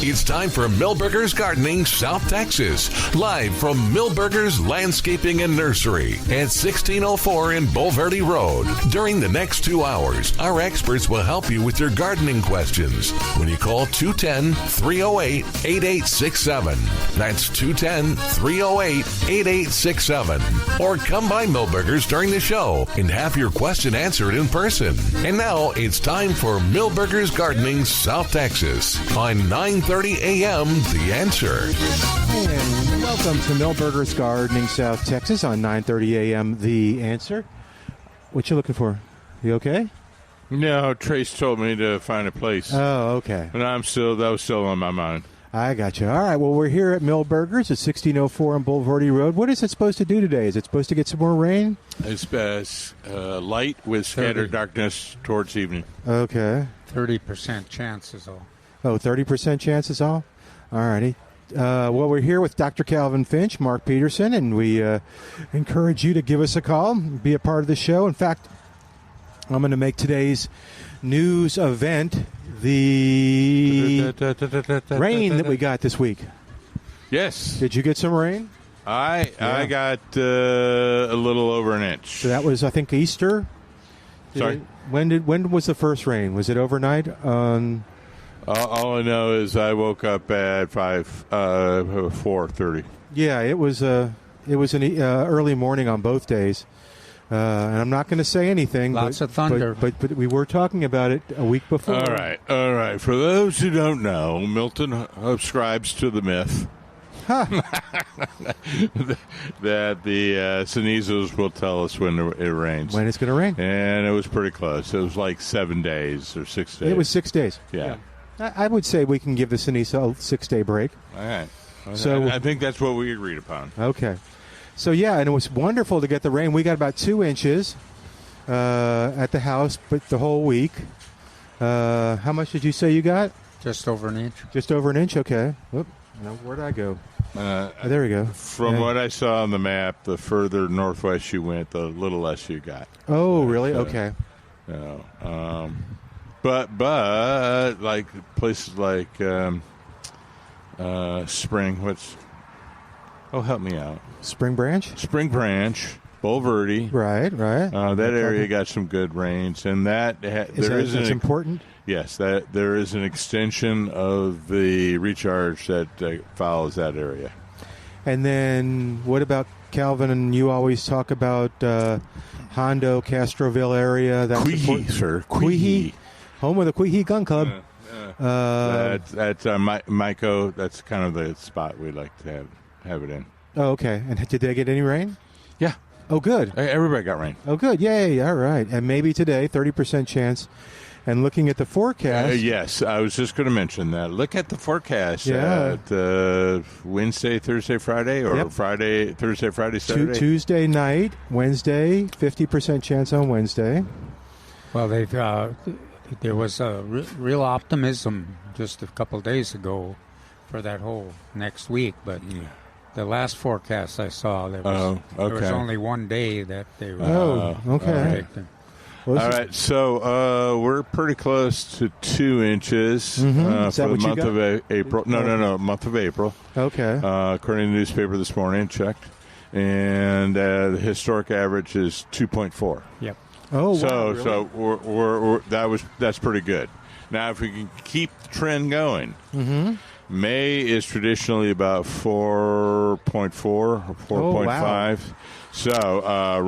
It's time for Milberger's Gardening South Texas, live from Milberger's Landscaping and Nursery at 1604 in Bulverde Road. During the next 2 hours, our experts will help you with your gardening questions when you call 210-308-8867. That's 210-308-8867. Or come by Milberger's during the show and have your question answered in person. And now it's time for Milberger's Gardening South Texas on 9:30 a.m. The Answer. And welcome to Milberger's Gardening South Texas on 9:30 a.m. The Answer. What you looking for? You okay? No, Trace told me to find a place. Oh, okay. And that was still on my mind. I got you. All right. Well, we're here at Milberger's at 1604 on Bulverde Road. What is it supposed to do today? Is it supposed to get some more rain? It's light with scattered darkness towards evening. Okay. 30% chance is all. Oh, 30% chance is all? All righty. Well, we're here with Dr. Calvin Finch, Mark Peterson, and we encourage you to give us a call, be a part of the show. In fact, I'm going to make today's news event the rain that we got this week. Yes. Did you get some rain? I got a little over an inch. So that was, I think, Easter. Sorry? When was the first rain? Was it overnight? All I know is I woke up at 4:30. Yeah, it was an early morning on both days. And I'm not going to say anything. Lots of thunder. But we were talking about it a week before. All right. For those who don't know, Milton subscribes to the myth that the Cenizos will tell us when it rains. When it's going to rain. And it was pretty close. It was like 7 days or 6 days. It was 6 days. Yeah. I would say we can give the Cenizo a 6-day break. All right. So I think that's what we agreed upon. Okay. So, yeah, and it was wonderful to get the rain. We got about 2 inches at the house, but the whole week. How much did you say you got? Just over an inch. Just over an inch? Okay. Whoop. Now, where'd I go? There we go. From what I saw on the map, the further northwest you went, the little less you got. Oh, really? Okay. But like places like Spring, help me out. Spring Branch, Bulverde. Right. That area got some good rains, and that's important. Yes, that there is an extension of the recharge that follows that area. And then what about Calvin? And you always talk about Hondo, Castroville area. That's Quihee, sir. Quihee, home of the Quihee Gun Club. That's Myco. That's kind of the spot we'd like to have it in. Oh, okay. And did they get any rain? Yeah. Oh, good. Everybody got rain. Oh, good. Yay. All right. And maybe today, 30% chance. And looking at the forecast. Yes, I was just going to mention that. Look at the forecast at Wednesday, Thursday, Friday, or Friday, Thursday, Friday, Saturday. Tuesday night, Wednesday, 50% chance on Wednesday. Well, there was a real optimism just a couple days ago for that whole next week, but the last forecast I saw, there was only 1 day that they were. Oh, okay. All right, so we're pretty close to 2 inches for the month of April. No, month of April. Okay. According to the newspaper this morning, checked, and the historic average is 2.4. Yep. Oh, wow. So that's pretty good. Now, if we can keep the trend going, May is traditionally about 4.4 or 4.5. Oh, wow. So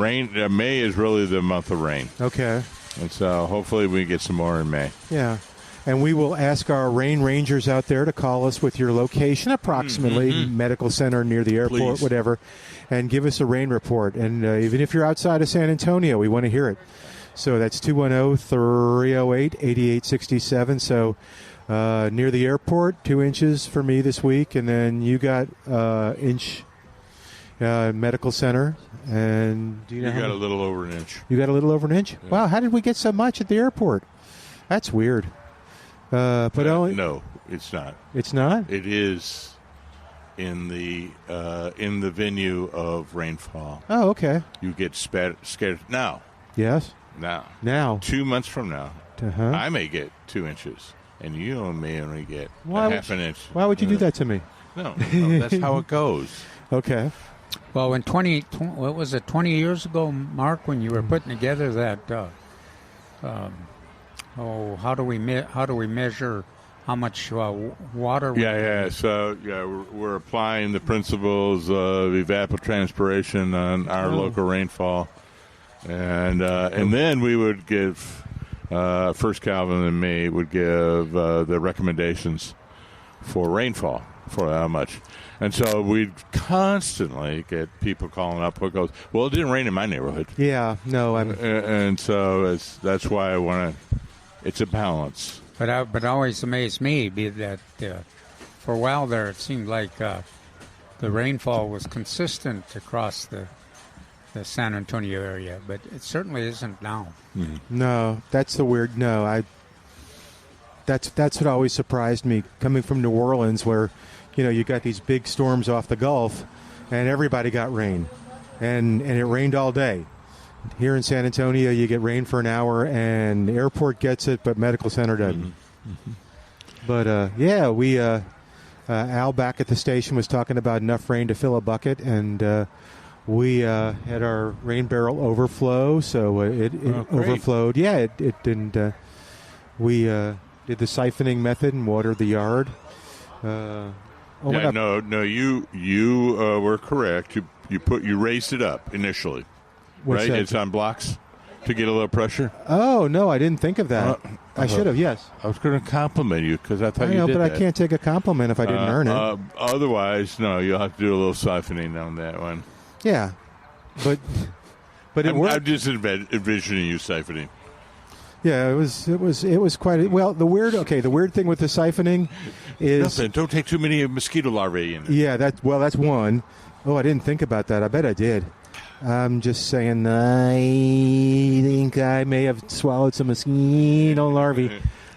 May is really the month of rain. Okay. And so hopefully we get some more in May. Yeah. And we will ask our rain rangers out there to call us with your location, approximately, medical center near the airport, Please. whatever, and give us a rain report. And even if you're outside of San Antonio, we want to hear it. So that's 210-308-8867. So near the airport, 2 inches for me this week. And then you got inch medical center. And do you know got a little over an inch. You got a little over an inch? Yeah. Wow, how did we get so much at the airport? That's weird. No, it's not. It's not? It is in the venue of rainfall. Oh, okay. You get scared now. Yes. Now. 2 months from now, I may get 2 inches. and you may only get half an inch. Why would you do that to me? No, that's how it goes. Okay. Well, when 20 years ago, Mark, when you were putting together that, how do we measure how much water? So we're applying the principles of evapotranspiration on our local rainfall, and then we would give first Calvin and me would give the recommendations for rainfall for how much. And so we'd constantly get people calling up who goes, well, it didn't rain in my neighborhood. Yeah, no. And so that's why I want to, it's a balance. But it always amazed me that for a while there it seemed like the rainfall was consistent across the San Antonio area, but it certainly isn't now. Mm-hmm. No, that's the weird, that's what always surprised me, coming from New Orleans where, you got these big storms off the Gulf, and everybody got rain, and it rained all day. Here in San Antonio, you get rain for an hour, and the airport gets it, but medical center doesn't. Mm-hmm. But we Al back at the station was talking about enough rain to fill a bucket, and we had our rain barrel overflow, so it overflowed. Yeah, it didn't. We did the siphoning method and watered the yard. You were correct. You raised it up initially, What's right? that? It's on blocks to get a little pressure. Oh no, I didn't think of that. I should have. Yes, I was going to compliment you because I thought I you know, did but that. I can't take a compliment if I didn't earn it. Otherwise, no, you'll have to do a little siphoning on that one. Yeah, but it worked. I'm just envisioning you siphoning. Yeah, it was quite well. The weird thing with the siphoning is nothing. Don't take too many mosquito larvae in. Yeah, that's one. Oh, I didn't think about that. I bet I did. I'm just saying. I think I may have swallowed some mosquito larvae.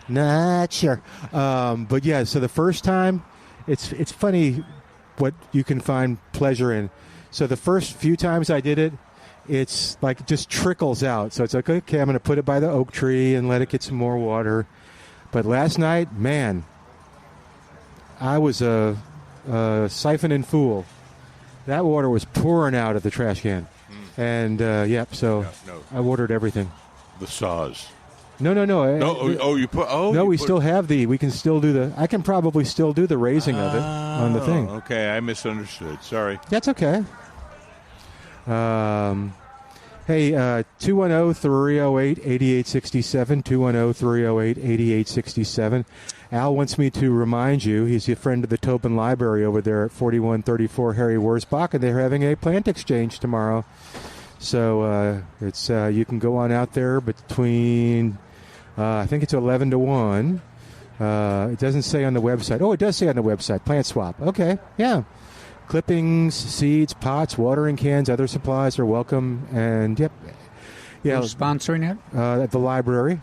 Not sure. But yeah. So the first time, it's funny what you can find pleasure in. So the first few times I did it, it's like it just trickles out. So it's like, okay, I'm going to put it by the oak tree and let it get some more water. But last night, man, I was a siphoning fool. That water was pouring out of the trash can. And, I watered everything. The saws. No. You put. No, we still have we can still do I can probably still do the raising of it on the thing. Okay, I misunderstood. Sorry. That's okay. Hey, 210-308-8867, 210-308-8867. Al wants me to remind you, he's a friend of the Tobin Library over there at 4134 Harry Wurzbach, and they're having a plant exchange tomorrow. So it's you can go on out there between, I think it's 11 to 1. It doesn't say on the website. Oh, it does say on the website, plant swap. Okay, yeah. Clippings, seeds, pots, watering cans, other supplies are welcome. And, yeah. Who's sponsoring it? At the library.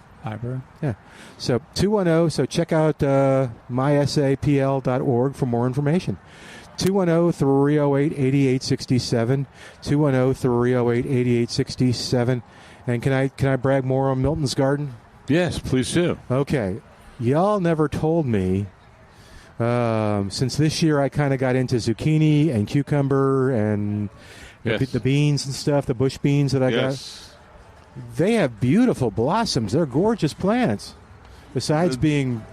Yeah. So 210, so check out mysapl.org for more information. 210-308-8867, 210-308-8867. And can I brag more on Milton's garden? Yes, please do. Okay. Y'all never told me. Since this year I kind of got into zucchini and cucumber and the beans and stuff, the bush beans that I got. They have beautiful blossoms. They're gorgeous plants. Besides being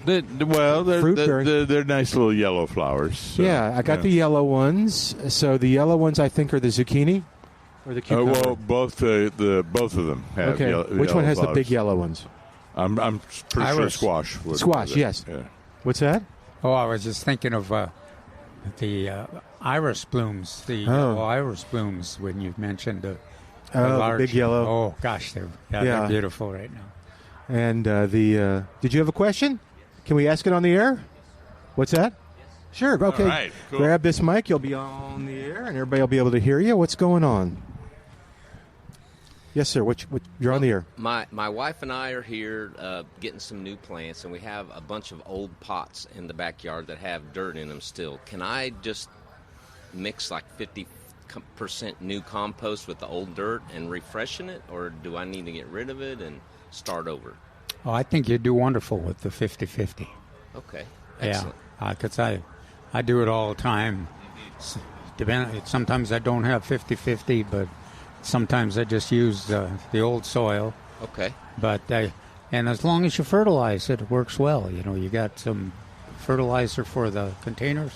they're nice little yellow flowers. So, yeah, I got the yellow ones. So the yellow ones I think are the zucchini or the cucumber. Both of them have okay. Which one has the big yellow ones? I'm pretty sure squash. Squash, yes. Yeah. What's that? Oh, I was just thinking of the iris blooms, the yellow iris blooms when you mentioned the large, big yellow. Oh, gosh, they're beautiful right now. And did you have a question? Can we ask it on the air? What's that? Sure. Okay. All right, cool. Grab this mic. You'll be on the air, and everybody will be able to hear you. What's going on? Yes, sir. You're on the air. My wife and I are here getting some new plants, and we have a bunch of old pots in the backyard that have dirt in them still. Can I just mix like 50% new compost with the old dirt and refreshen it, or do I need to get rid of it and start over? Oh, I think you do wonderful with the 50-50. Okay. Excellent. Yeah, because I do it all the time. Sometimes I don't have 50-50, but sometimes I just use the old soil. Okay. But and as long as you fertilize it, it works well. You know, you got some fertilizer for the containers,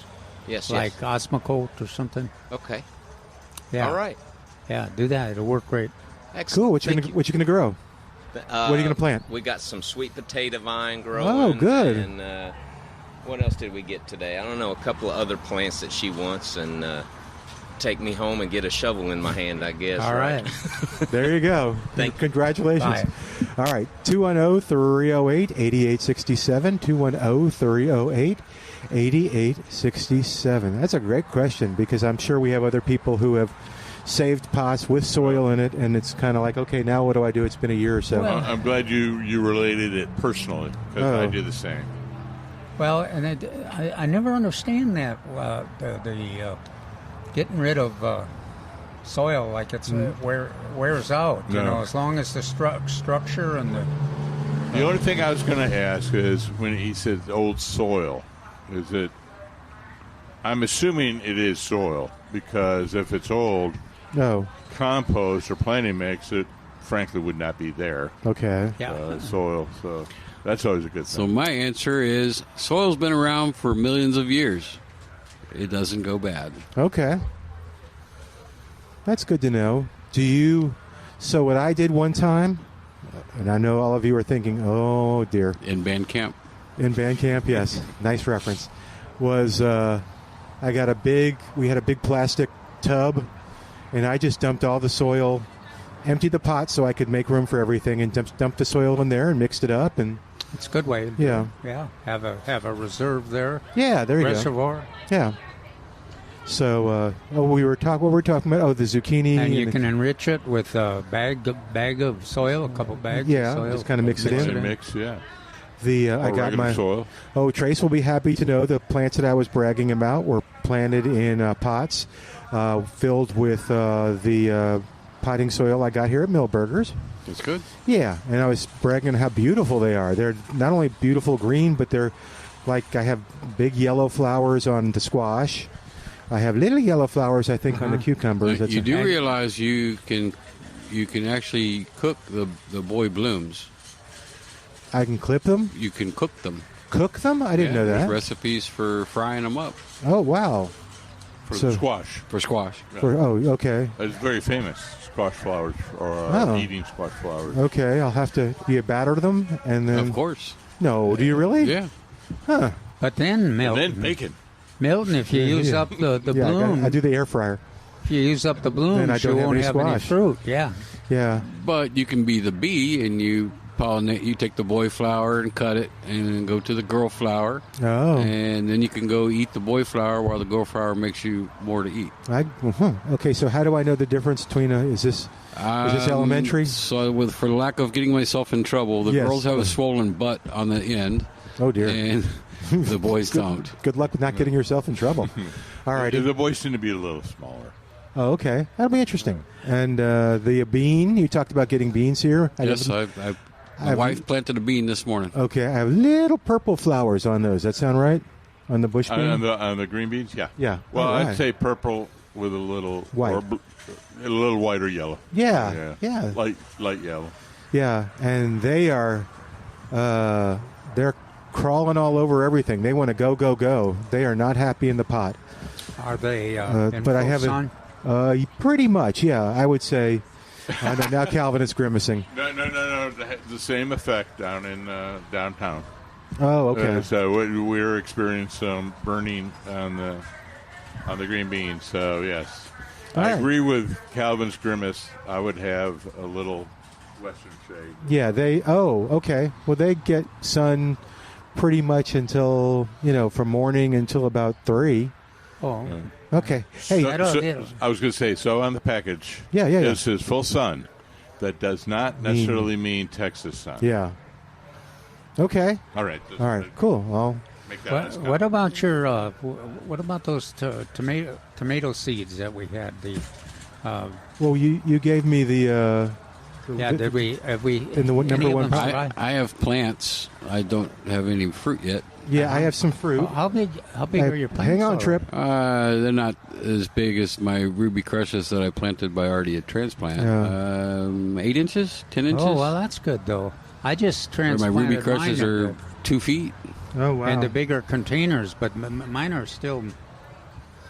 like Osmocote or something. Okay. Yeah. All right. Yeah, do that. It'll work great. Excellent. Cool. What you gonna grow? What are you gonna plant? We got some sweet potato vine growing. Oh, good. And what else did we get today? I don't know. A couple of other plants that she wants, and take me home and get a shovel in my hand, I guess. All right. There you go. Congratulations. Bye. All right. 210-308-8867. 210-308-8867. That's a great question, because I'm sure we have other people who have saved pots with soil in it, and it's kind of like, okay, now what do I do? It's been a year or so. Well, I'm glad you related it personally, because I do the same. Well, and I never understand that the getting rid of soil like it's wears out. You know, as long as the structure and the only thing I was going to ask is, when he said old soil, is it? I'm assuming it is soil, because if it's old, compost or planting mix, it frankly would not be there. Okay. Soil. So that's always a good thing. So my answer is, soil's been around for millions of years. It doesn't go bad. Okay. That's good to know. So what I did one time, and I know all of you are thinking, oh dear. In band camp? In band camp, yes. Nice reference. Was we had a big plastic tub, and I just dumped all the soil, emptied the pot so I could make room for everything, and dumped the soil in there and mixed it up. And it's a good way. Yeah. Have a reserve there. Yeah, there you Reservoir. go. Yeah. So, what were we talking about? Oh, the zucchini. And you can enrich it with a bag of soil, a couple bags of soil. Just kind of mix it in. Mix, yeah. I got my soil. Oh, Trace will be happy to know the plants that I was bragging about were planted in pots filled with the potting soil I got here at Millburgers. That's good. Yeah, and I was bragging how beautiful they are. They're not only beautiful green, but they're like, I have big yellow flowers on the squash. I have little yellow flowers, I think, on the cucumbers. You do realize you can actually cook the boy blooms. I can clip them? You can cook them. Cook them? I didn't know that. There's recipes for frying them up. Oh, wow. For squash. For squash. Yeah. Okay. It's very famous, squash flowers, or eating squash flowers. Okay, I'll have to, do you batter them? And then? Of course. No, do you really? Yeah. Huh. But then, Milton. And then bacon. Milton, if you use up the bloom. I do the air fryer. If you use up the blooms, you won't have any fruit. Yeah. Yeah. But you can be the bee, and you pollinate. You take the boy flower and cut it, and then go to the girl flower. Oh. And then you can go eat the boy flower while the girl flower makes you more to eat. Okay, so how do I know the difference between is this elementary? So, for the lack of getting myself in trouble, the girls have a swollen butt on the end. Oh dear. And the boys don't. Good luck with not getting yourself in trouble. All right. The boys tend to be a little smaller. Oh, okay. That'll be interesting. And the bean, you talked about getting beans here. Yes, my wife planted a bean this morning. Okay, I have little purple flowers on those. That sound right? On the bush bean? On the green beans, yeah. Yeah. Well, I'd say purple with a little white, or a little white or yellow. Yeah. Light yellow. Yeah, and they are, they're crawling all over everything. They want to go. They are not happy in the pot. Are they in but I full haven't, sun? Pretty much, yeah. I would say. Now Calvin is grimacing. No. The same effect down in downtown. Oh, okay. So we're experiencing some burning on the green beans. So yes, I agree with Calvin's grimace. I would have a little western shade. Yeah, okay. Well, they get sun pretty much until, from morning until about 3. Oh. Yeah. Okay. Hey, I was going to say, so on the package, yeah. It says full sun. That does not necessarily mean Texas sun. Yeah. Okay. All right. Cool. I'll make that. What about your? What about those tomato seeds that we had? Well, you gave me the Yeah, have we in the number any of one them pot? tried? I have plants. I don't have any fruit yet. Yeah, I have some fruit. How big are your plants? Hang on, are? Trip. They're not as big as my ruby crushes that I planted by already a transplant. 8 inches, 10 inches. Oh, well, that's good, though. I just my transplanted ruby crushes mine are 2 feet. Oh, wow. in the bigger containers, but mine are still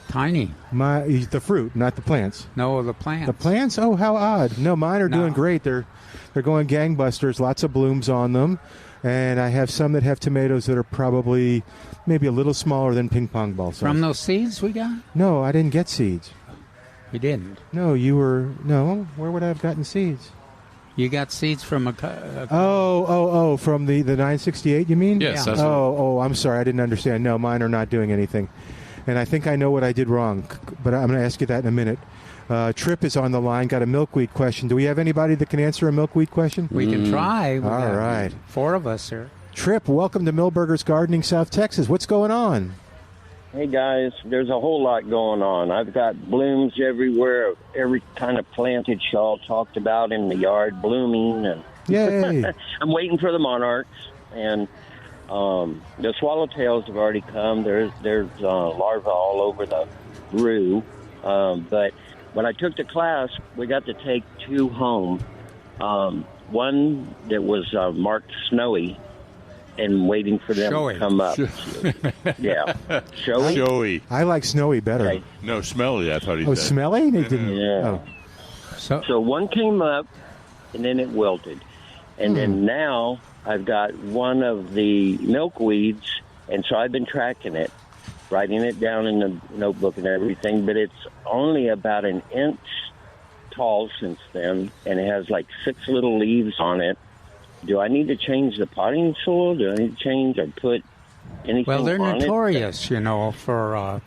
tiny. The fruit, not the plants. No, the plants. The plants? Oh, how odd. No, mine are doing great. They're going gangbusters. Lots of blooms on them. And I have some that have tomatoes that are probably maybe a little smaller than ping pong ball size. From those seeds we got? No, I didn't get seeds. You didn't. No, no. Where would I have gotten seeds? You got seeds from a from the 968, you mean? Yes, Yeah. that's I'm sorry. I didn't understand. No, mine are not doing anything. And I think I know what I did wrong, but I'm going to ask you that in a minute. Trip is on the line, got a milkweed question. Do we have anybody that can answer a milkweed question? We can try. We All got right. 4 of us here. Trip, welcome to Milberger's Gardening, South Texas. What's going on? Hey, guys, there's a whole lot going on. I've got blooms everywhere, every kind of planted y'all talked about in the yard, blooming. And Yay. I'm waiting for the monarchs, and the swallowtails have already come. There's larvae all over the rue. But when I took the class, we got to take 2 home. One that was marked snowy, and waiting for them Showy. to come up. Yeah. Showy? Showy. I like snowy better. Okay. No, smelly, I thought he Oh, said. smelly? They didn't. Yeah. Oh. So one came up, and then it wilted. And then now I've got one of the milkweeds, and so I've been tracking it, writing it down in the notebook and everything, but it's only about an inch tall since then, and it has like 6 little leaves on it. Do I need to change the potting soil? Do I need to change or put anything Well, they're on notorious, for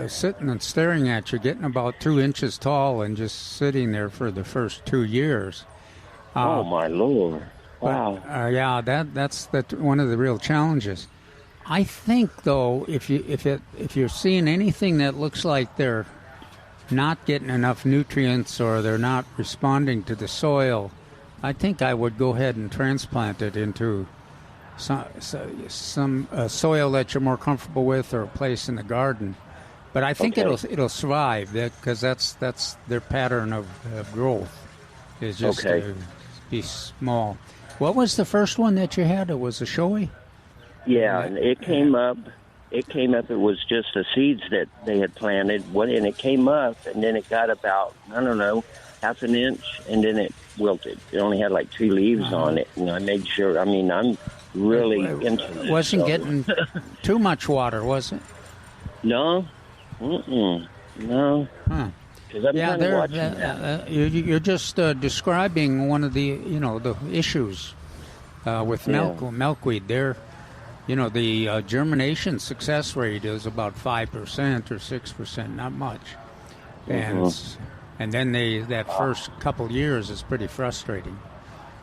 sitting and staring at you, getting about 2 inches tall and just sitting there for the first 2 years. Oh, my Lord. Wow. Yeah, that's one of the real challenges. I think, though, if you're seeing anything that looks like they're not getting enough nutrients or they're not responding to the soil, I think I would go ahead and transplant it into some soil that you're more comfortable with, or a place in the garden. But I think it'll survive, because that's their pattern of growth, is just to be small. What was the first one that you had? It was a showy? Yeah, and it came up. It was just the seeds that they had planted, and it came up, and then it got about, I don't know, half an inch, and then it wilted. It only had like 2 leaves on it, and I made sure. I mean, I'm really into it. Wasn't getting too much water, was it? No, no. Huh. 'Cause I'm kind of watching that. You're just describing one of the the issues with milkweed. There, the germination success rate is about 5% or 6%, not much, and then that first couple years is pretty frustrating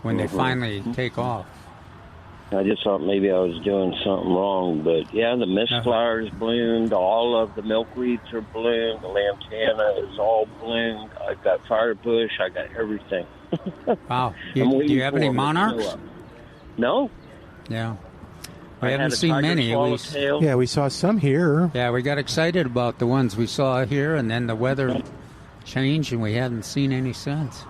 when they finally take off. I just thought maybe I was doing something wrong, but yeah, the mist flowers bloomed. All of the milkweeds are bloomed. The lantana is all bloomed. I've got firebush. I got everything. Wow. Do you have any monarchs? No. Yeah. We haven't seen many. Yeah, we saw some here. Yeah, we got excited about the ones we saw here, and then the weather changed, and we hadn't seen any since.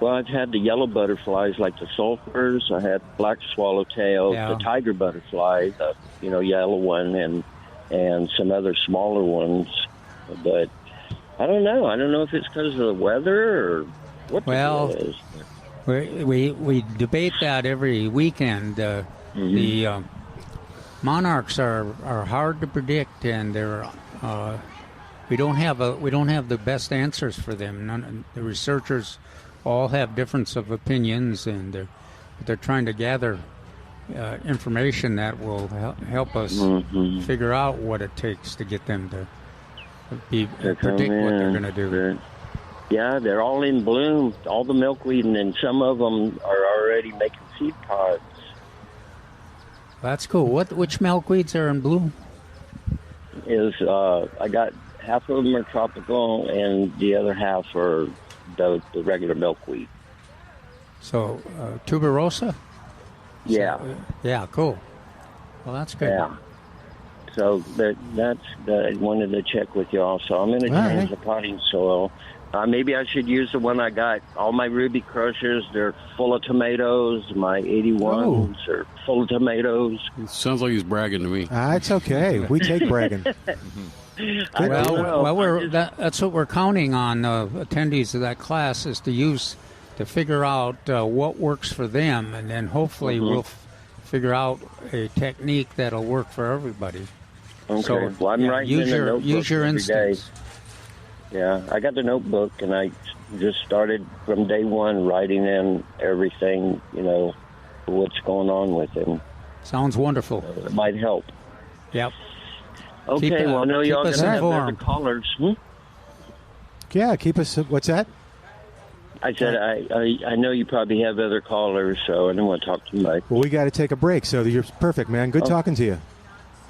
Well, I've had the yellow butterflies like the sulfurs. I had black swallowtails, the tiger butterfly, the yellow one, and some other smaller ones. But I don't know. I don't know if it's because of the weather or what the deal is. We debate that every weekend. The monarchs are hard to predict, and they're we don't have the best answers for them. The researchers all have difference of opinions, and they're trying to gather information that will help us figure out what it takes to get them to predict what they're going to do. Yeah, they're all in bloom, all the milkweed, and then some of them are already making seed pods. That's cool. Which milkweeds are in bloom? I got half of them are tropical, and the other half are the regular milkweed. So, tuberosa? Yeah. Yeah, cool. Well, that's good. Yeah. So that's I wanted to check with you also. I'm going to change the potting soil. Maybe I should use the one I got. All my Ruby Crushers, they're full of tomatoes. My 81s are full of tomatoes. It sounds like he's bragging to me. It's okay. We take bragging. That's what we're counting on attendees of that class is to figure out what works for them, and then hopefully we'll figure out a technique that'll work for everybody. Okay. So, well, I'm writing in the notebook use your every day. instincts. Yeah, I got the notebook, and I just started from day one writing in everything, what's going on with him. Sounds wonderful. It might help. Yep. Okay, I know y'all going to have other callers. Yeah, keep us. What's that? I said I know you probably have other callers, so I don't want to talk too much. Well, we got to take a break, so you're perfect, man. Good talking to you.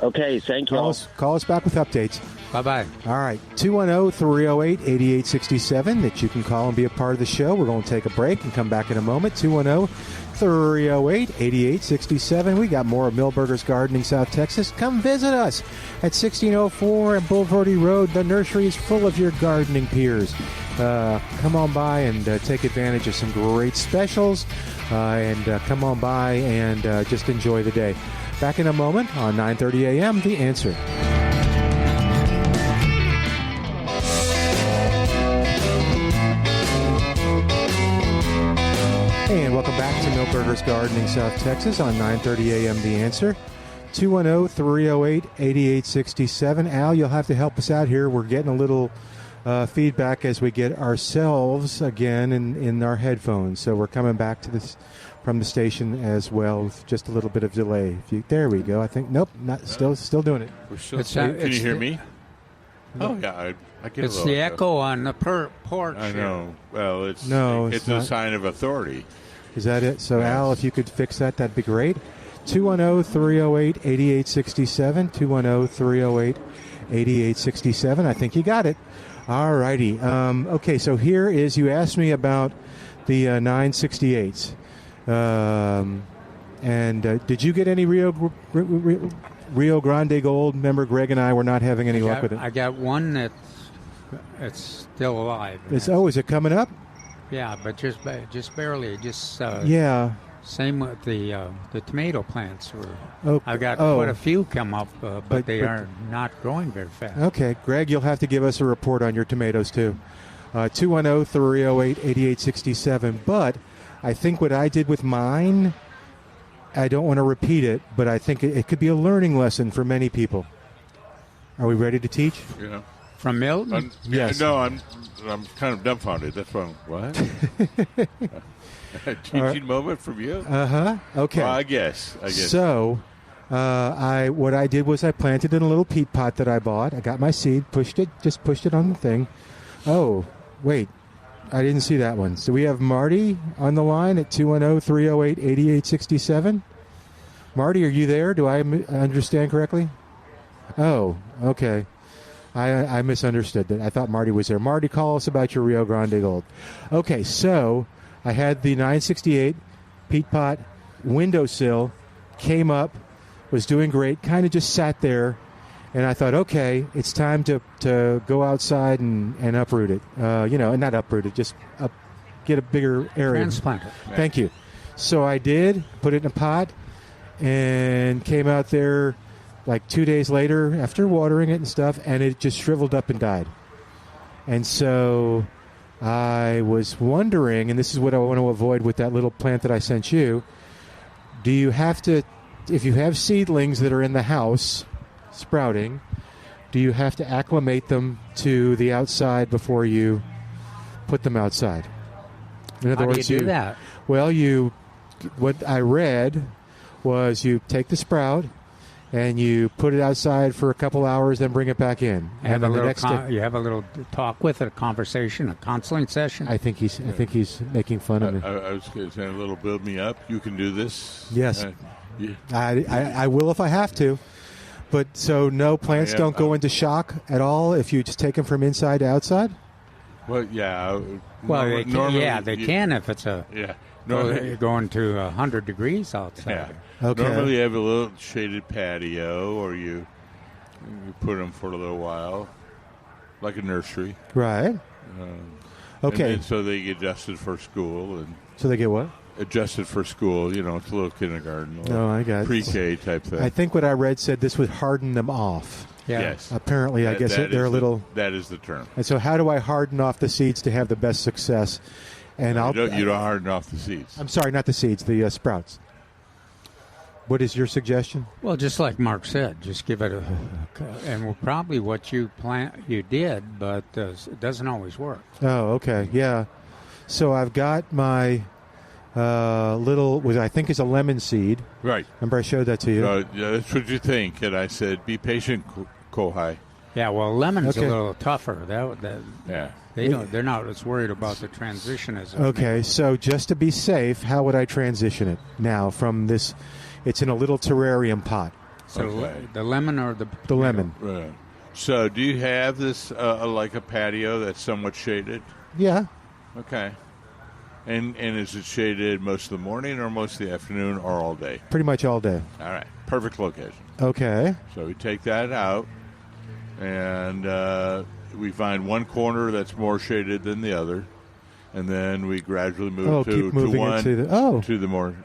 Okay, thank you. Call us back with updates. Bye-bye. All right, 210-308-8867 that you can call and be a part of the show. We're going to take a break and come back in a moment. 210-308-8867. We got more of Milberger's Gardening, South Texas. Come visit us at 1604 and Boulevardy Road. The nursery is full of your gardening peers. Come on by and take advantage of some great specials and come on by and just enjoy the day. Back in a moment on 9:30 a.m., The Answer. Hey, and welcome back to Milberger's Gardening, South Texas on 9:30 a.m., The Answer. 210-308-8867. Al, you'll have to help us out here. We're getting a little feedback as we get ourselves again in our headphones. So we're coming back to this from the station as well with just a little bit of delay. There we go. I think still doing it. We're still. Can you hear me? Oh yeah, I get it's the echo on the porch. I know. Well, it's a sign of authority. Is that it? So, yes. Al, if you could fix that, that'd be great. 210-308-8867. 210-308-8867. I think you got it. All righty. Okay, so here is, you asked me about the 968s. Did you get any Rio Grande Gold? Remember, Greg and I were not having any luck with it. I got one that's still alive. Is it coming up? Yeah, but just barely. Yeah. Same with the tomato plants. I've got quite a few come up, but they are not growing very fast. Okay, Greg, you'll have to give us a report on your tomatoes too. 210-308-8867. But I think what I did with mine, I don't want to repeat it, but I think it could be a learning lesson for many people. Are we ready to teach? Yeah. From Milton? Yes. No, I'm kind of dumbfounded. That's why. What? A teaching moment from you? Okay. Well, I guess. So, what I did was I planted in a little peat pot that I bought. I got my seed, pushed it on the thing. Oh, wait. I didn't see that one. So we have Marty on the line at 210-308-8867. Marty, are you there? Do I understand correctly? Oh, okay. I misunderstood that. I thought Marty was there. Marty, call us about your Rio Grande Gold. Okay, so I had the 968 peat pot windowsill, came up, was doing great, kind of just sat there, and I thought, okay, it's time to go outside and uproot it. Not uproot it, just get a bigger area. Transplant it. Thank you. So I did, put it in a pot, and came out there like 2 days later after watering it and stuff, and it just shriveled up and died. And so I was wondering, and this is what I want to avoid with that little plant that I sent you, do you have to, if you have seedlings that are in the house sprouting, do you have to acclimate them to the outside before you put them outside? In other words, do that? Well, what I read was you take the sprout and you put it outside for a couple hours, then bring it back in. You have a little talk with it, a conversation, a counseling session. I think he's making fun of me. I was saying a little build me up. You can do this. Yes, I will if I have to. But so no, plants don't go into shock at all if you just take them from inside to outside. Well, yeah. Well, they can if it's a. Yeah. You're going to 100 degrees outside. Yeah. Okay. Normally you have a little shaded patio, or you put them for a little while, like a nursery. Right. Okay. And so they get adjusted for school. And So they get what? adjusted for school. You know, it's a little kindergarten, a little No, I got it. pre-K type thing. I think what I read said this would harden them off. Yeah. Yes. Apparently, I guess they're a little. That is the term. And so, how do I harden off the seeds to have the best success? And You don't harden off the seeds. I'm sorry, not the seeds, the sprouts. What is your suggestion? Well, just like Mark said, just give it and probably what you did, but it doesn't always work. Oh, okay, yeah. So I've got my what I think is a lemon seed. Right. Remember, I showed that to you. Yeah, that's what you think. And I said, be patient, Kohai. Yeah, well, lemon's Okay. a little tougher. Yeah. They're not as worried about the transition as Okay, so just to be safe, how would I transition it now from this? It's in a little terrarium pot. So Okay. the lemon or the lemon. Right. So do you have this like a patio that's somewhat shaded? Yeah. Okay. And is it shaded most of the morning or most of the afternoon or all day? Pretty much all day. All right. Perfect location. Okay. So we take that out, and we find one corner that's more shaded than the other, and then we gradually move keep moving to one to the more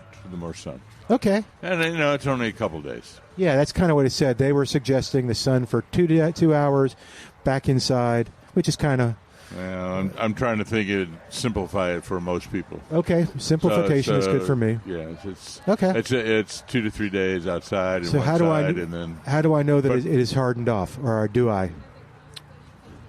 sun. Okay. And it's only a couple days. Yeah, that's kind of what it said. They were suggesting the sun for 2 hours, back inside, which is kind of Well, I'm trying to think it simplify it for most people. okay. Simplification is good for me. Yeah, it's Okay. It's 2 to 3 days outside and So one how do side, I and then how do I know that But- it is hardened off, or do I?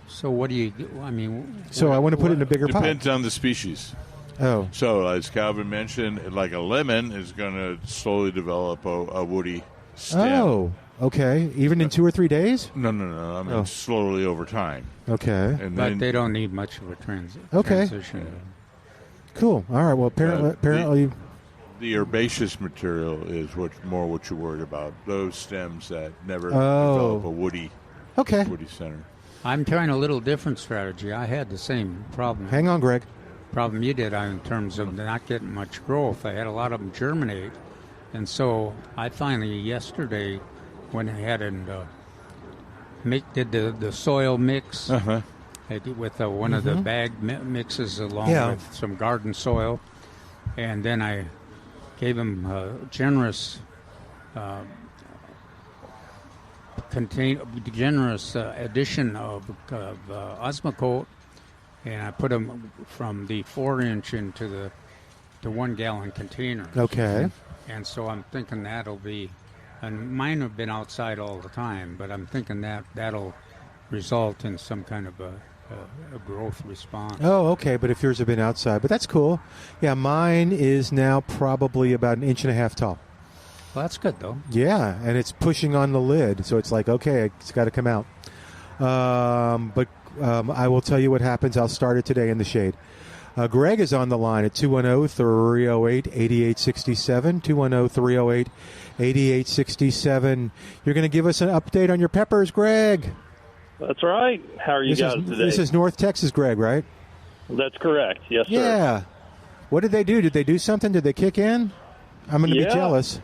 So what do you do? I mean, So I want to put it in a bigger pot. depends on the species. Oh, So as Calvin mentioned, like a lemon is going to slowly develop a woody stem. oh, okay. Even in 2 or 3 days. No. I mean, Oh. slowly over time. Okay. And but then they don't need much of a Okay. transition. Cool. All right. Well, apparently, the herbaceous material is what you're worried about. Those stems that never Oh. develop a woody okay. center. I'm trying a little different strategy. I had the same problem Hang on, Greg. you did in terms of not getting much growth. I had a lot of them germinate, and so I finally yesterday went ahead and did the soil mix. Uh-huh. I did with one of the bag mixes along Yeah. with some garden soil, and then I gave them a generous addition of Osmocote, and I put them from the 4-inch into the 1 gallon container. Okay. And so I'm thinking that'll be, and mine have been outside all the time, but I'm thinking that'll result in some kind of a growth response. Oh, okay. But if yours have been outside, but that's cool. Yeah, mine is now probably about 1.5 inches tall. Well, that's good though. Yeah, and it's pushing on the lid, so it's like, okay, it's got to come out. But I will tell you what happens. I'll start it today in the shade. Greg is on the line at 210-308-8867, 210-308-8867. You're going to give us an update on your peppers, Greg. That's right. How are you guys today? This is North Texas, Greg, right? That's correct. Yes, sir. Yeah. What did they do? Did they do something? Did they kick in? I'm going to be jealous.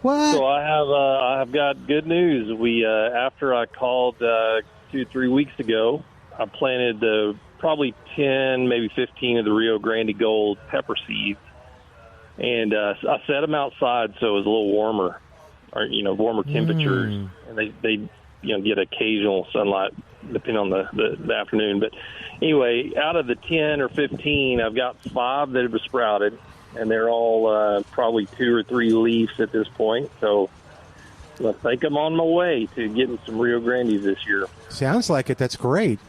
What? So I have got good news. We after I called 2-3 weeks ago, I planted probably 10, maybe 15 of the Rio Grande Gold pepper seeds, and I set them outside so it was a little warmer, or warmer temperatures, and they get occasional sunlight depending on the afternoon. But anyway, out of the 10 or 15, I've got 5 that have sprouted, and they're all probably 2 or 3 leaves at this point. So I think I'm on my way to getting some Rio Grandes this year. Sounds like it. That's great.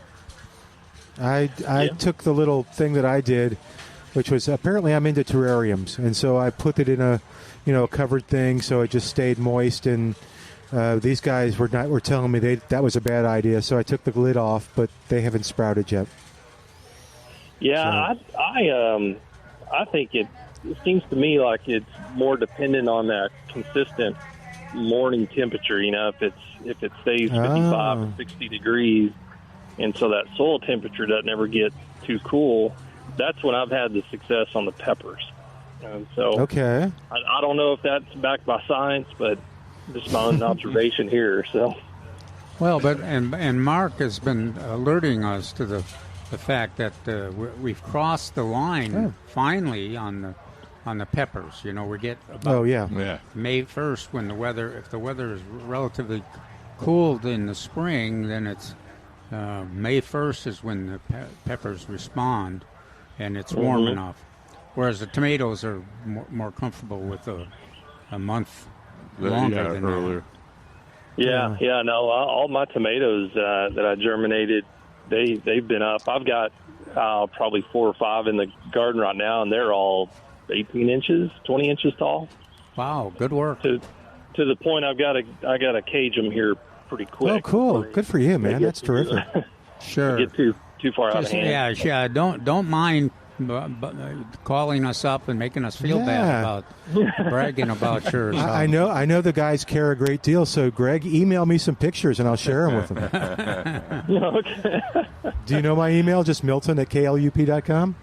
I took the little thing that I did, which was apparently I'm into terrariums, and so I put it in a covered thing so it just stayed moist. And these guys were telling me that was a bad idea, so I took the lid off, but they haven't sprouted yet. Yeah, so. I think it seems to me like it's more dependent on that consistent morning temperature. If it stays 55 to 60 degrees, and so that soil temperature doesn't ever get too cool, that's when I've had the success on the peppers. And so Okay. I don't know if that's backed by science, but just my own observation here. So. Well, but and Mark has been alerting us to the fact that we've crossed the line finally on the peppers. You know, we get about May 1st when if the weather is relatively cooled in the spring, then it's May 1st is when the peppers respond, and it's warm enough. Whereas the tomatoes are more comfortable with a month longer than earlier. Yeah. No, all my tomatoes that I germinated, they've been up. I've got probably 4 or 5 in the garden right now, and they're all 18 inches, 20 inches tall. Wow, good work. To the point I got to cage them here pretty quick. Oh, cool. Good for you, man. That's terrific. Sure. Get too far out of hand. Yeah. Don't mind calling us up and making us feel bad about bragging about yours. I know the guys care a great deal. So, Greg, email me some pictures and I'll share them with them. Okay. Do you know my email? Just Milton@klup.com.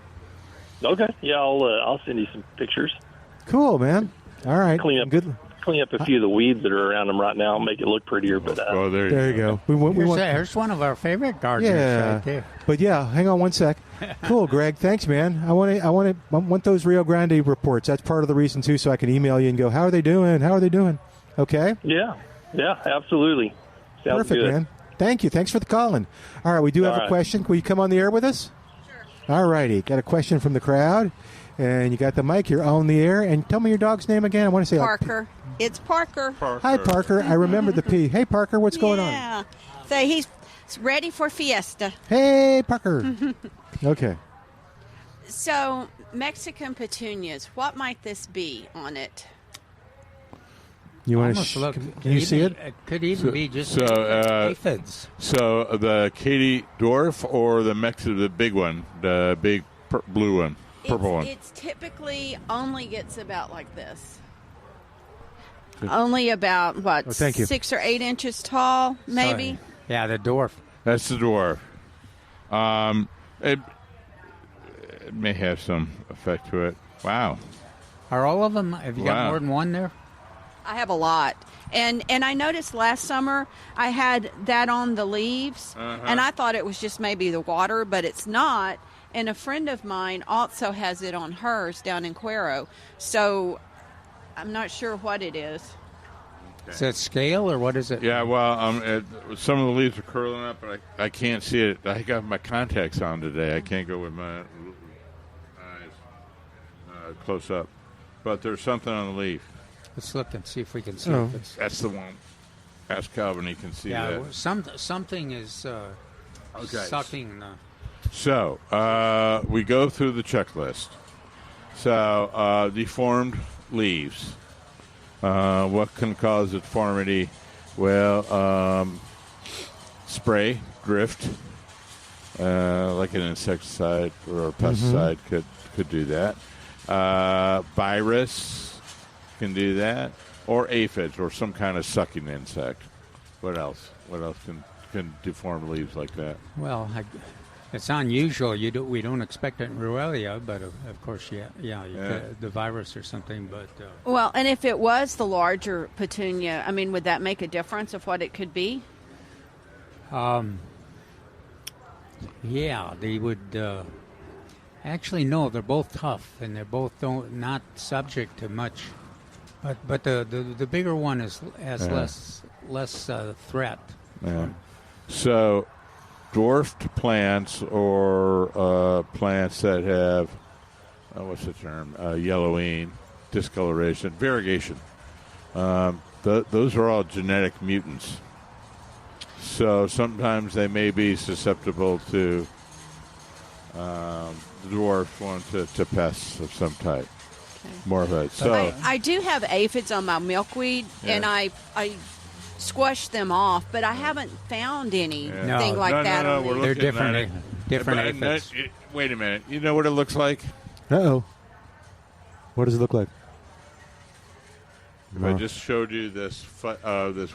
Okay. Yeah, I'll send you some pictures. Cool, man. All right. Clean up a few of the weeds that are around them right now, make it look prettier. But there you go. Here's one of our favorite gardeners right there. But hang on one sec. Cool, Greg. Thanks, man. I want those Rio Grande reports. That's part of the reason too, so I can email you and go, how are they doing? Okay. Yeah, absolutely. Sounds perfect, good. man. Thank you. Thanks for the calling. All right, we do have a question. Will you come on the air with us? Sure. All righty. Got a question from the crowd. And you got the mic. You're on the air. And tell me your dog's name again. I want to say Parker. It's Parker. Hi, Parker. I remember the P. Hey, Parker. What's going on? Yeah. So he's ready for Fiesta. Hey, Parker. Okay. So Mexican petunias. What might this be on it? You want to look? Can you see it? It could even be just aphids. So the Katy dwarf or the big one, the big blue one. Purple one. It's typically only gets about like this. Only about, 6 or 8 inches tall, maybe? Sorry. Yeah, the dwarf. That's the dwarf. It may have some effect to it. Wow. Are all of them? Have you got more than one there? I have a lot. And I noticed last summer I had that on the leaves, and I thought it was just maybe the water, but it's not. And a friend of mine also has it on hers down in Cuero. So I'm not sure what it is. Okay. Is that scale or what is it? Yeah, well, some of the leaves are curling up, but I can't see it. I got my contacts on today. I can't go with my eyes close up. But there's something on the leaf. Let's look and see if we can see if it's... That's the one. Ask Calvin, he can see that. Yeah, something is sucking the... So, we go through the checklist. So, deformed leaves. What can cause a deformity? Well, spray, drift, like an insecticide or a pesticide could do that. Virus can do that. Or aphids or some kind of sucking insect. What else? What else can deform leaves like that? Well, it's unusual. We don't expect it in Ruellia, but of course, the virus or something. But well, and if it was the larger petunia, I mean, would that make a difference of what it could be? Yeah, they would. Actually, no, they're both tough, and they're both not subject to much. But the bigger one has less threat. Yeah. So. Dwarfed plants or plants that have, what's the term, yellowing, discoloration, variegation. Those are all genetic mutants. So sometimes they may be susceptible to the dwarf one to pests of some type. Okay. More of it. So I do have aphids on my milkweed, and I squash them off, but I haven't found anything like that. No, they're different. Different aphids. Wait a minute. You know what it looks like? Uh-oh. What does it look like? If I just showed you this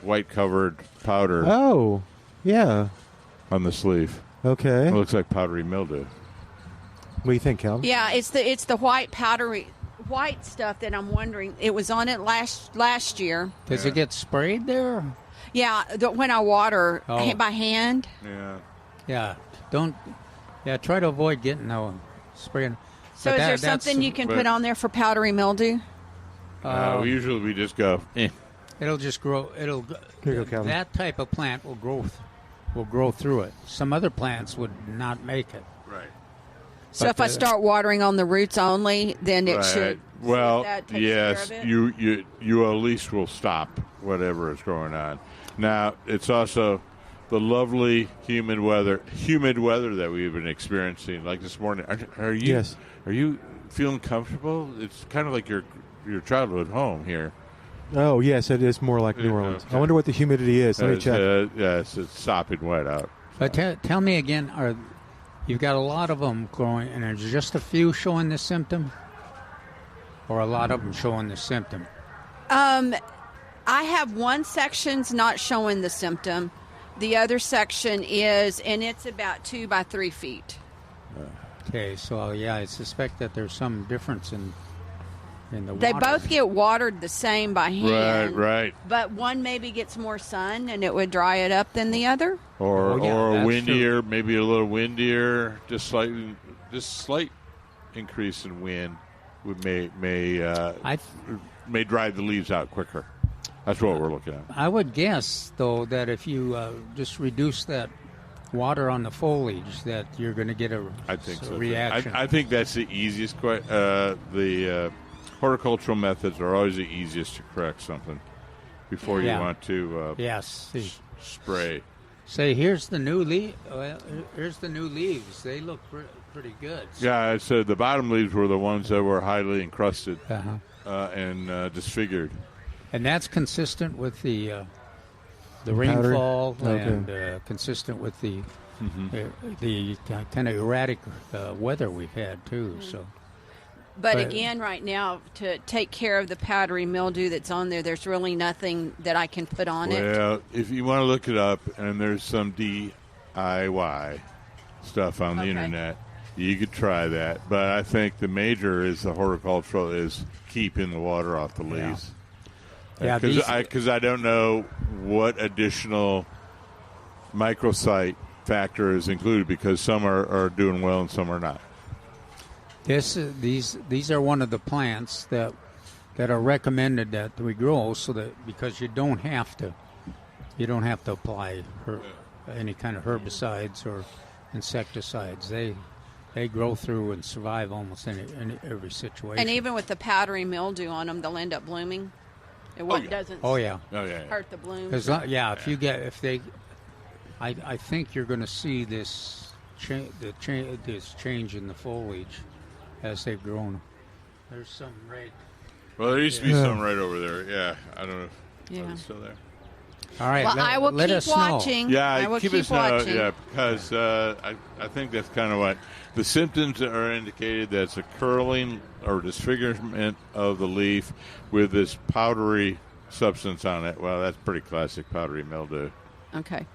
white covered powder. Oh, yeah. On the sleeve. Okay. It looks like powdery mildew. What do you think, Calvin? Yeah, it's the white powdery white stuff that I'm wondering. It was on it last year. Does it get sprayed there? Yeah, when I water by hand. Yeah. Yeah. Don't. Yeah. Try to avoid getting no spraying. So is there something you can put on there for powdery mildew? Usually we just go. It'll just grow. That type of plant will grow through it. Some other plants would not make it. Right. So if I start watering on the roots only, then it should. Well, that takes yes, care of it? you at least will stop whatever is going on. Now it's also the lovely humid weather that we've been experiencing. Like this morning, are you? Yes. Are you feeling comfortable? It's kind of like your childhood home here. Oh, yes, it is more like New Orleans. Okay. I wonder what the humidity is. Let me check. Yes, it's sopping wet out. But tell me again, you've got a lot of them growing, and there's just a few showing the symptom? Or a lot of them showing the symptom? I have one section's not showing the symptom. The other section is, and it's about 2 by 3 feet. Okay, so I suspect that there's some difference in the They water. both get watered the same by hand. Right. But one maybe gets more sun and it would dry it up than the other. Or that's windier, true. maybe a little windier. Just slight increase in wind may drive the leaves out quicker. That's what we're looking at. I would guess, though, that if you just reduce that water on the foliage, that you're going to get a reaction. I think that's the easiest. The horticultural methods are always the easiest to correct something before you want to spray. Say, here's the new here's the new leaves. They look pretty good. Yeah, so the bottom leaves were the ones that were highly encrusted and disfigured. And that's consistent with the rainfall and consistent with the kind of erratic weather we've had too. So, but again, right now, to take care of the powdery mildew that's on there, there's really nothing that I can put on it. Well, if you want to look it up, and there's some DIY stuff on the internet, you could try that. But I think the major is the horticultural is keeping the water off the leaves. Yeah, because I don't know what additional microsite factor is included, because some are doing well and some are not. These are one of the plants that are recommended that we grow, so that because you don't have to apply any kind of herbicides or insecticides. They grow through and survive almost in every situation. And even with the powdery mildew on them, they'll end up blooming. It doesn't hurt the blooms. I think you're going to see this change in the foliage as they've grown. There's some right. Well, there used to be some right over there. Yeah, I don't know. Yeah. Still there. All right. Well, I will keep watching. Yeah, I will keep keep Know, watching. yeah, because I think that's kind of what the symptoms are indicated. That's a curling or disfigurement of the leaf with this powdery substance on it. Well, that's pretty classic powdery mildew. Okay.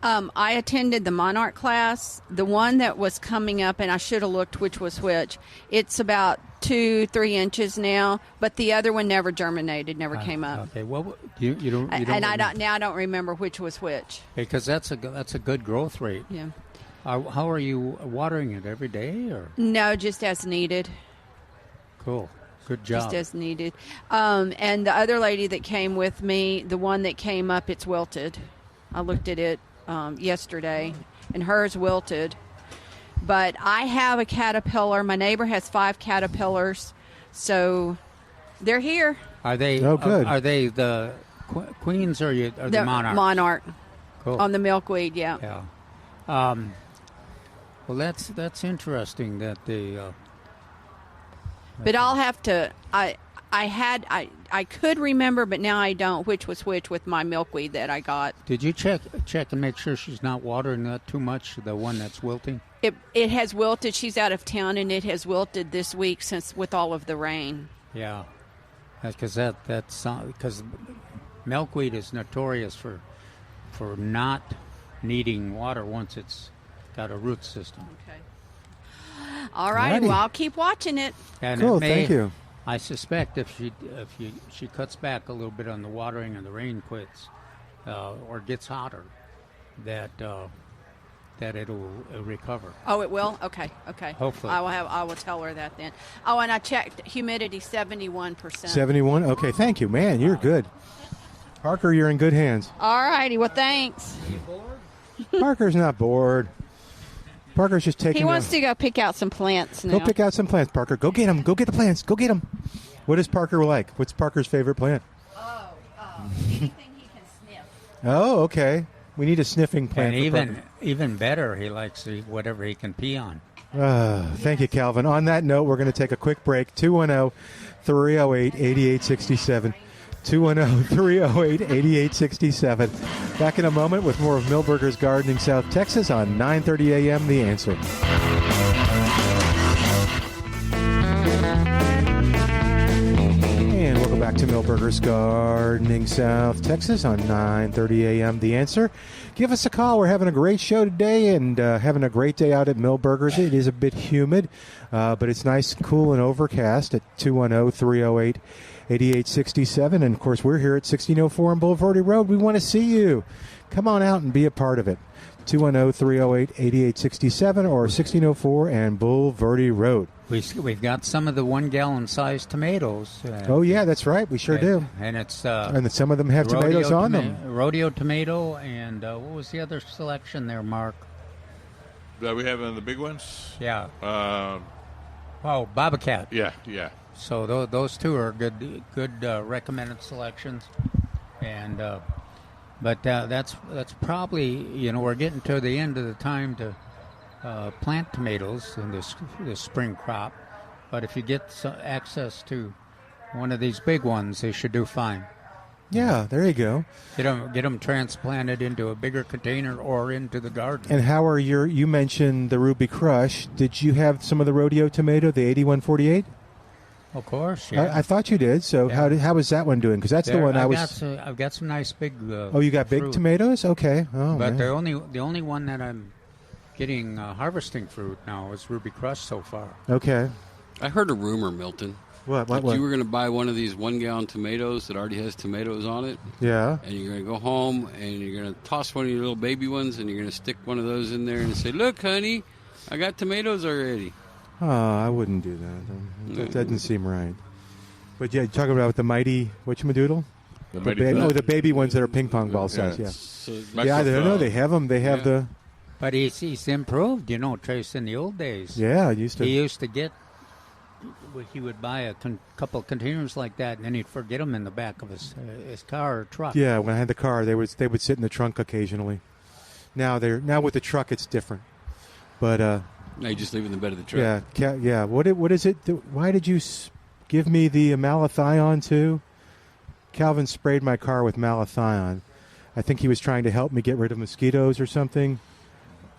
I attended the Monarch class, the one that was coming up, and I should have looked which was which. It's about 2-3 inches now, but the other one never germinated, never came up. Okay, well, you don't. And I don't remember which was which. Because that's a good growth rate. Yeah. How are you watering it every day or? No, just as needed. Cool. Good job. Just as needed. And the other lady that came with me, the one that came up, it's wilted. I looked at it yesterday, and hers wilted. But I have a caterpillar. My neighbor has 5 caterpillars, so they're here. Are they? Oh, good. Are they the queens or the monarchs? Monarch. Cool. On the milkweed, yeah. Yeah. Well, that's interesting that they. But I'll have to. I could remember, but now I don't. Which was which with my milkweed that I got? Did you check and make sure she's not watering that too much? The one that's wilting. It has wilted. She's out of town, and it has wilted this week since with all of the rain. Yeah, because because milkweed is notorious for not needing water once it's got a root system. Okay. All right. Alrighty. Well, I'll keep watching it. And Cool, it may, thank you. I suspect if she cuts back a little bit on the watering and the rain quits, or gets hotter, that it'll recover. Oh, it will? Okay. Hopefully. I will tell her that then. Oh, and I checked humidity 71%. 71? Okay, thank you. Man, you're good. Parker, you're in good hands. All righty. Well, thanks. Parker's not bored. Parker's just taking He wants to go pick out some plants now. Go pick out some plants, Parker. Go get them. Go get the plants. Go get them. What is Parker like? What's Parker's favorite plant? Anything he can sniff. Oh, okay. We need a sniffing plant. And for Parker. even better, he likes whatever he can pee on. Thank you, Calvin. On that note, we're going to take a quick break. 210-308-8867. 210-308-8867. Back in a moment with more of Milberger's Gardening South Texas on 9:30 a.m. The Answer. And welcome back to Milberger's Gardening South Texas on 9:30 a.m. The Answer. Give us a call. We're having a great show today and having a great day out at Milberger's. It is a bit humid, but it's nice, cool, and overcast at 210-308-8867. And, of course, we're here at 1604 on Boulevardy Road. We want to see you. Come on out and be a part of it. 210-308-8867 or 1604 and Boulevardy Road. We've got some of the 1 gallon size tomatoes. Oh, yeah, that's right. We sure do. And it's and some of them have tomatoes on them. Rodeo tomato, and what was the other selection there, Mark? That we have in the big ones? Yeah. Bobcat. Yeah. So those two are good recommended selections, and but that's probably, we're getting to the end of the time to plant tomatoes in this spring crop. But if you get access to one of these big ones, they should do fine. Yeah, there you go. Get them transplanted into a bigger container or into the garden. And how are you mentioned the Ruby Crush. Did you have some of the rodeo tomato, the 8148? Of course, yeah. I thought you did. So Yeah. how was that one doing? Because that's the one I've got some nice big. you got big fruit. tomatoes? Okay. Oh, But man. the only one that I'm getting harvesting fruit now is Ruby Crush so far. Okay. I heard a rumor, Milton. What? Like you were going to buy one of these 1 gallon tomatoes that already has tomatoes on it. Yeah. And you're going to go home and you're going to toss one of your little baby ones and you're going to stick one of those in there and say, "Look, honey, I got tomatoes already." Oh, I wouldn't do that. That doesn't seem right. But yeah, you're talking about the mighty whatchamadoodle? The baby ones that are ping pong ball size. Yeah. Yeah, I don't know. They have them. They have the. But he's improved, Trace. In the old days, Yeah, he used to get. He would buy a couple containers like that, and then he'd forget them in the back of his car or truck. Yeah, when I had the car, they would sit in the trunk occasionally. Now with the truck, it's different. But now you just leave it in the bed of the truck. Yeah. What is it? Why did you give me the malathion too? Calvin sprayed my car with malathion. I think he was trying to help me get rid of mosquitoes or something.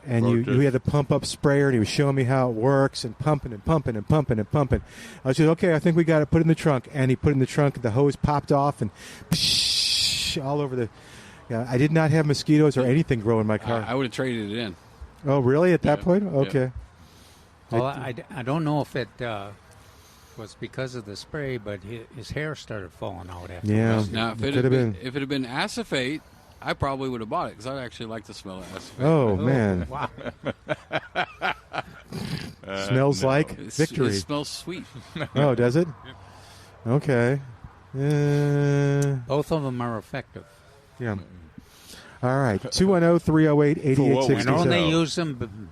And you had the pump-up sprayer, and he was showing me how it works, and pumping and pumping and pumping and pumping. I was just, okay, I think we got to put it in the trunk. And he put it in the trunk, and the hose popped off, and all over the... Yeah, I did not have mosquitoes or anything grow in my car. I would have traded it in. Oh, really? At that point? Okay. Yeah. Well, I don't know if it was because of the spray, but his hair started falling out after. Yeah. Now, if it had been acephate, I probably would have bought it because I actually like the smell of acephate. Oh, man. Wow. Smells like victory. It smells sweet. Oh, does it? Okay. Both of them are effective. Yeah. All right. 210-308-8867. And only use them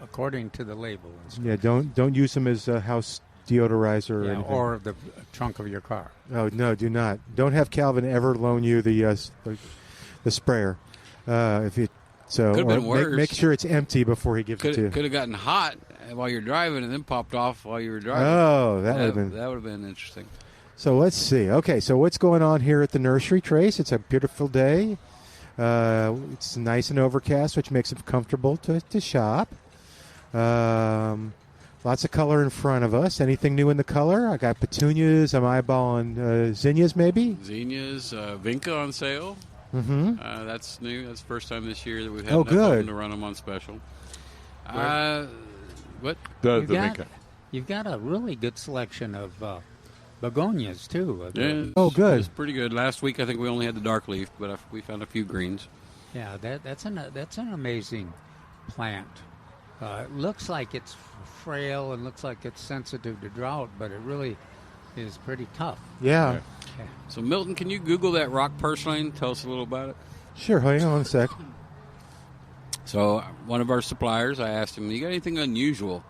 according to the label. Yeah, don't use them as a house deodorizer or anything. Or the trunk of your car. Oh, no, do not. Don't have Calvin ever loan you the sprayer. Could have been worse. Make sure it's empty before he gives it to you. Could have gotten hot while you're driving and then popped off while you were driving. Oh, that would have been interesting. So let's see. Okay, so what's going on here at the nursery, Trace? It's a beautiful day. It's nice and overcast, which makes it comfortable to shop. Lots of color in front of us. Anything new in the color? I got petunias. I'm eyeballing zinnias, maybe? Zinnias. Vinca on sale. Mm-hmm. That's new. That's the first time this year that we've had enough of them to run them on special. What? You've got a really good selection of begonias too. Yeah, Oh, good. It's pretty good. Last week I think we only had the dark leaf, but we found a few greens. Yeah, that's an amazing plant. It looks like it's frail and looks like it's sensitive to drought, but it really is pretty tough. Yeah. Yeah. So Milton, can you Google that rock purslane? Tell us a little about it. Sure. Hang on a sec. So one of our suppliers, I asked him, "You got anything unusual?"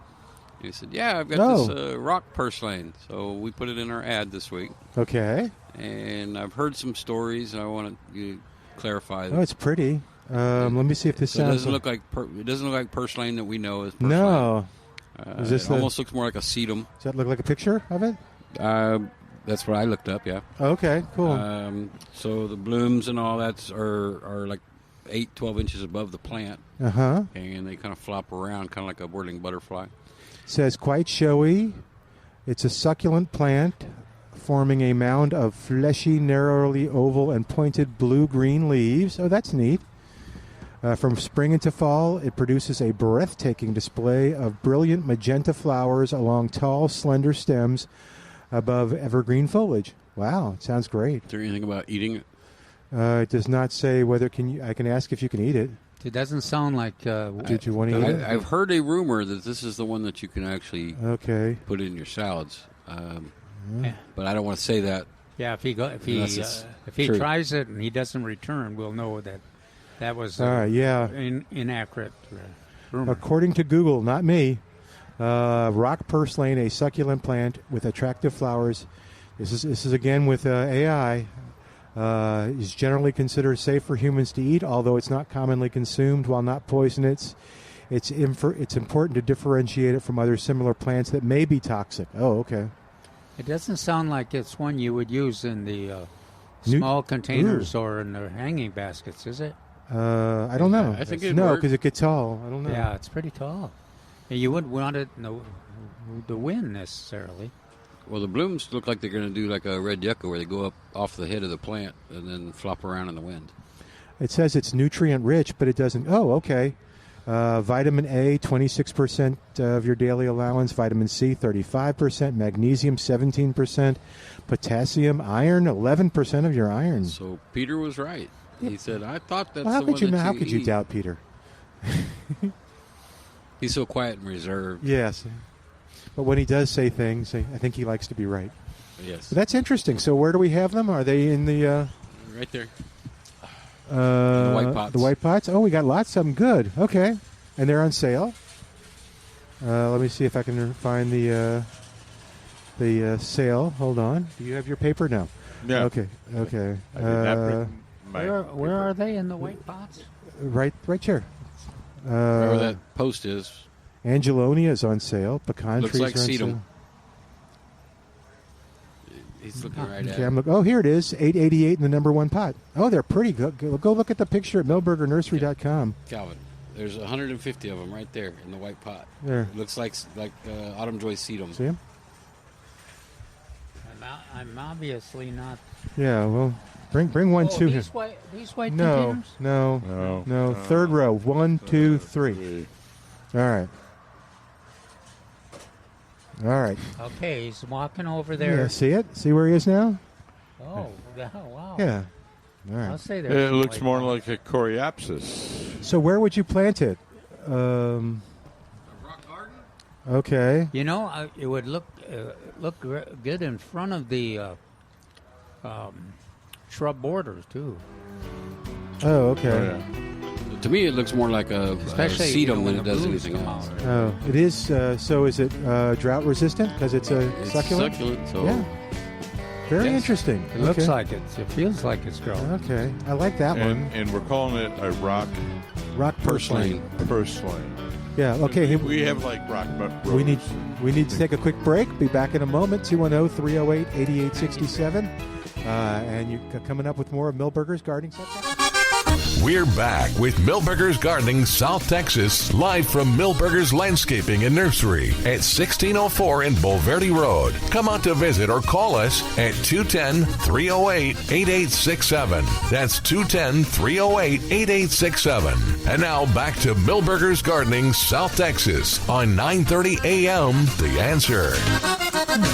And he said, "Yeah, I've got this rock purslane." So we put it in our ad this week. Okay. And I've heard some stories, and I want to clarify. Oh, it's pretty. Let me see if this sounds. It doesn't look like it doesn't look like purslane that we know as purslane. No. Is this almost looks more like a sedum? Does that look like a picture of it? That's what I looked up. Yeah. Okay. Cool. So the blooms and all that are like 12 inches above the plant. Uh-huh. And they kind of flop around, kind of like a whirling butterfly. Says quite showy. It's a succulent plant forming a mound of fleshy, narrowly oval and pointed blue-green leaves. Oh, that's neat. From spring into fall, it produces a breathtaking display of brilliant magenta flowers along tall, slender stems above evergreen foliage. Wow, it sounds great. Is there anything about eating it? It does not say whether I can ask if you can eat it. It doesn't sound like... Did you want to eat it? I've heard a rumor that this is the one that you can actually put in your salads. But I don't want to say that. Yeah, if he tries it and he doesn't return, we'll know that was inaccurate rumor. According to Google, not me, rock purslane, a succulent plant with attractive flowers. This is again with AI. Is generally considered safe for humans to eat, although it's not commonly consumed. While not poisonous, it's important to differentiate it from other similar plants that may be toxic. Oh, okay. It doesn't sound like it's one you would use in the small containers or in the hanging baskets, is it? I don't know. I think no, because it gets tall. I don't know. Yeah, it's pretty tall. And you wouldn't want it in the wind necessarily. Well, the blooms look like they're going to do like a red yucca where they go up off the head of the plant and then flop around in the wind. It says it's nutrient rich, but it doesn't. Oh, okay. Vitamin A, 26% of your daily allowance. Vitamin C, 35%. Magnesium, 17%. Potassium, iron, 11% of your iron. So Peter was right. He said, "I thought that's well, the one that how could you doubt Peter? He's so quiet and reserved." Yes. But when he does say things, I think he likes to be right. Yes. So that's interesting. So where do we have them? Are they in the... right there. The white pots. The white pots? Oh, we got lots of them. Good. Okay. And they're on sale. Let me see if I can find the sale. Hold on. Do you have your paper now? Yeah. Okay. I did not bring my where are they in the white pots? Right here. Where that post is. Angelonia is on sale. Pecan Looks trees like are on sedum. sale. He's looking right at Okay, it. oh, here it is. $8.88 in the number one pot. Oh, they're pretty good. Go look at the picture at millburgernursery.com. Calvin, there's 150 of them right there in the white pot. There. It looks like autumn joy sedum. See them? I'm obviously not... Yeah, well, bring one too here. These white No. containers? Third row. 1, 2, 3. All right. Okay, he's walking over there. Yeah, see it? See where he is now? Oh, wow. Yeah. All right. I'll say there's It looks more like a coreopsis. So where would you plant it? A rock garden? Okay. You know, it would look good in front of the shrub borders, too. Oh, okay. Oh, yeah. To me, it looks more like a sedum than it does anything else. Oh, it is. So is it drought resistant because it's a succulent? Succulent, so Yeah. Very interesting. It looks like it feels like it's growing. Okay. I like that one. And we're calling it a rock Purslane. purslane. Yeah. Okay. We have like rock We need to take a quick break. Be back in a moment. 210-308-8867. And you're coming up with more of Millburgers Gardening Subjects. We're back with Milberger's Gardening South Texas, live from Milberger's Landscaping and Nursery at 1604 in Bulverde Road. Come out to visit or call us at 210-308-8867. That's 210-308-8867. And now back to Milberger's Gardening South Texas on 930 AM The Answer.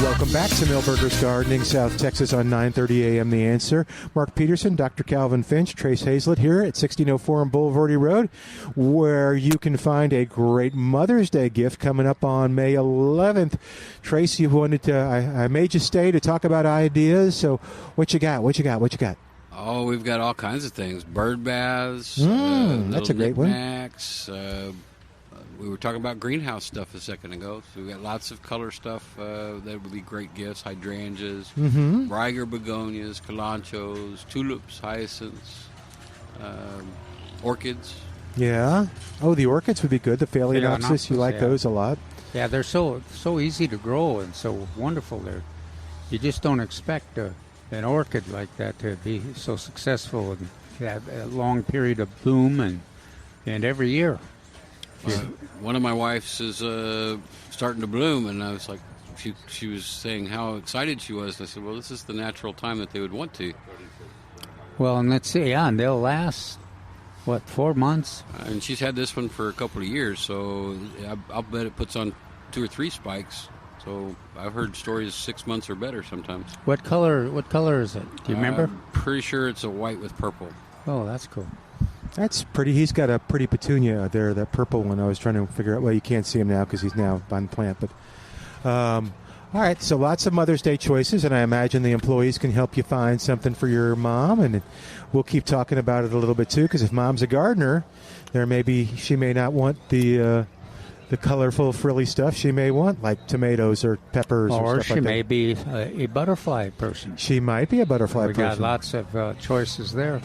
Welcome back to Milberger's Gardening South Texas on 930 AM The Answer. Mark Peterson, Dr. Calvin Finch, Trace Hazlett here at 1604 on Bulverde Road, where you can find a great Mother's Day gift coming up on May 11th. Trace, you wanted to, I made you stay to talk about ideas, so what you got? Oh, we've got all kinds of things. Bird baths. That's a great one. We were talking about greenhouse stuff a second ago. So we've got lots of color stuff that would be great gifts. Hydrangeas, Brygger begonias, kalanchos, tulips, hyacinths, orchids. Yeah. Oh, the orchids would be good. The Phalaenopsis, you like those a lot. Yeah, they're so easy to grow and so wonderful. You just don't expect an orchid like that to be so successful and have a long period of bloom and every year. One of my wife's is starting to bloom, and I was like, she was saying how excited she was. And I said, well, this is the natural time that they would want to. Well, and let's see, and they'll last, 4 months? And she's had this one for a couple of years, so I'll bet it puts on 2 or 3 spikes. So I've heard stories 6 months or better sometimes. What color is it? Do you remember? I'm pretty sure it's a white with purple. Oh, that's cool. That's pretty. He's got a pretty petunia there, that purple one. I was trying to figure out. Well, you can't see him now because he's now on the plant. But all right, so lots of Mother's Day choices, and I imagine the employees can help you find something for your mom. And we'll keep talking about it a little bit too, because if mom's a gardener, she may not want the colorful frilly stuff. She may want like tomatoes or peppers, or stuff like that. Or she may be a butterfly person. She might be a butterfly person. We got lots of choices there.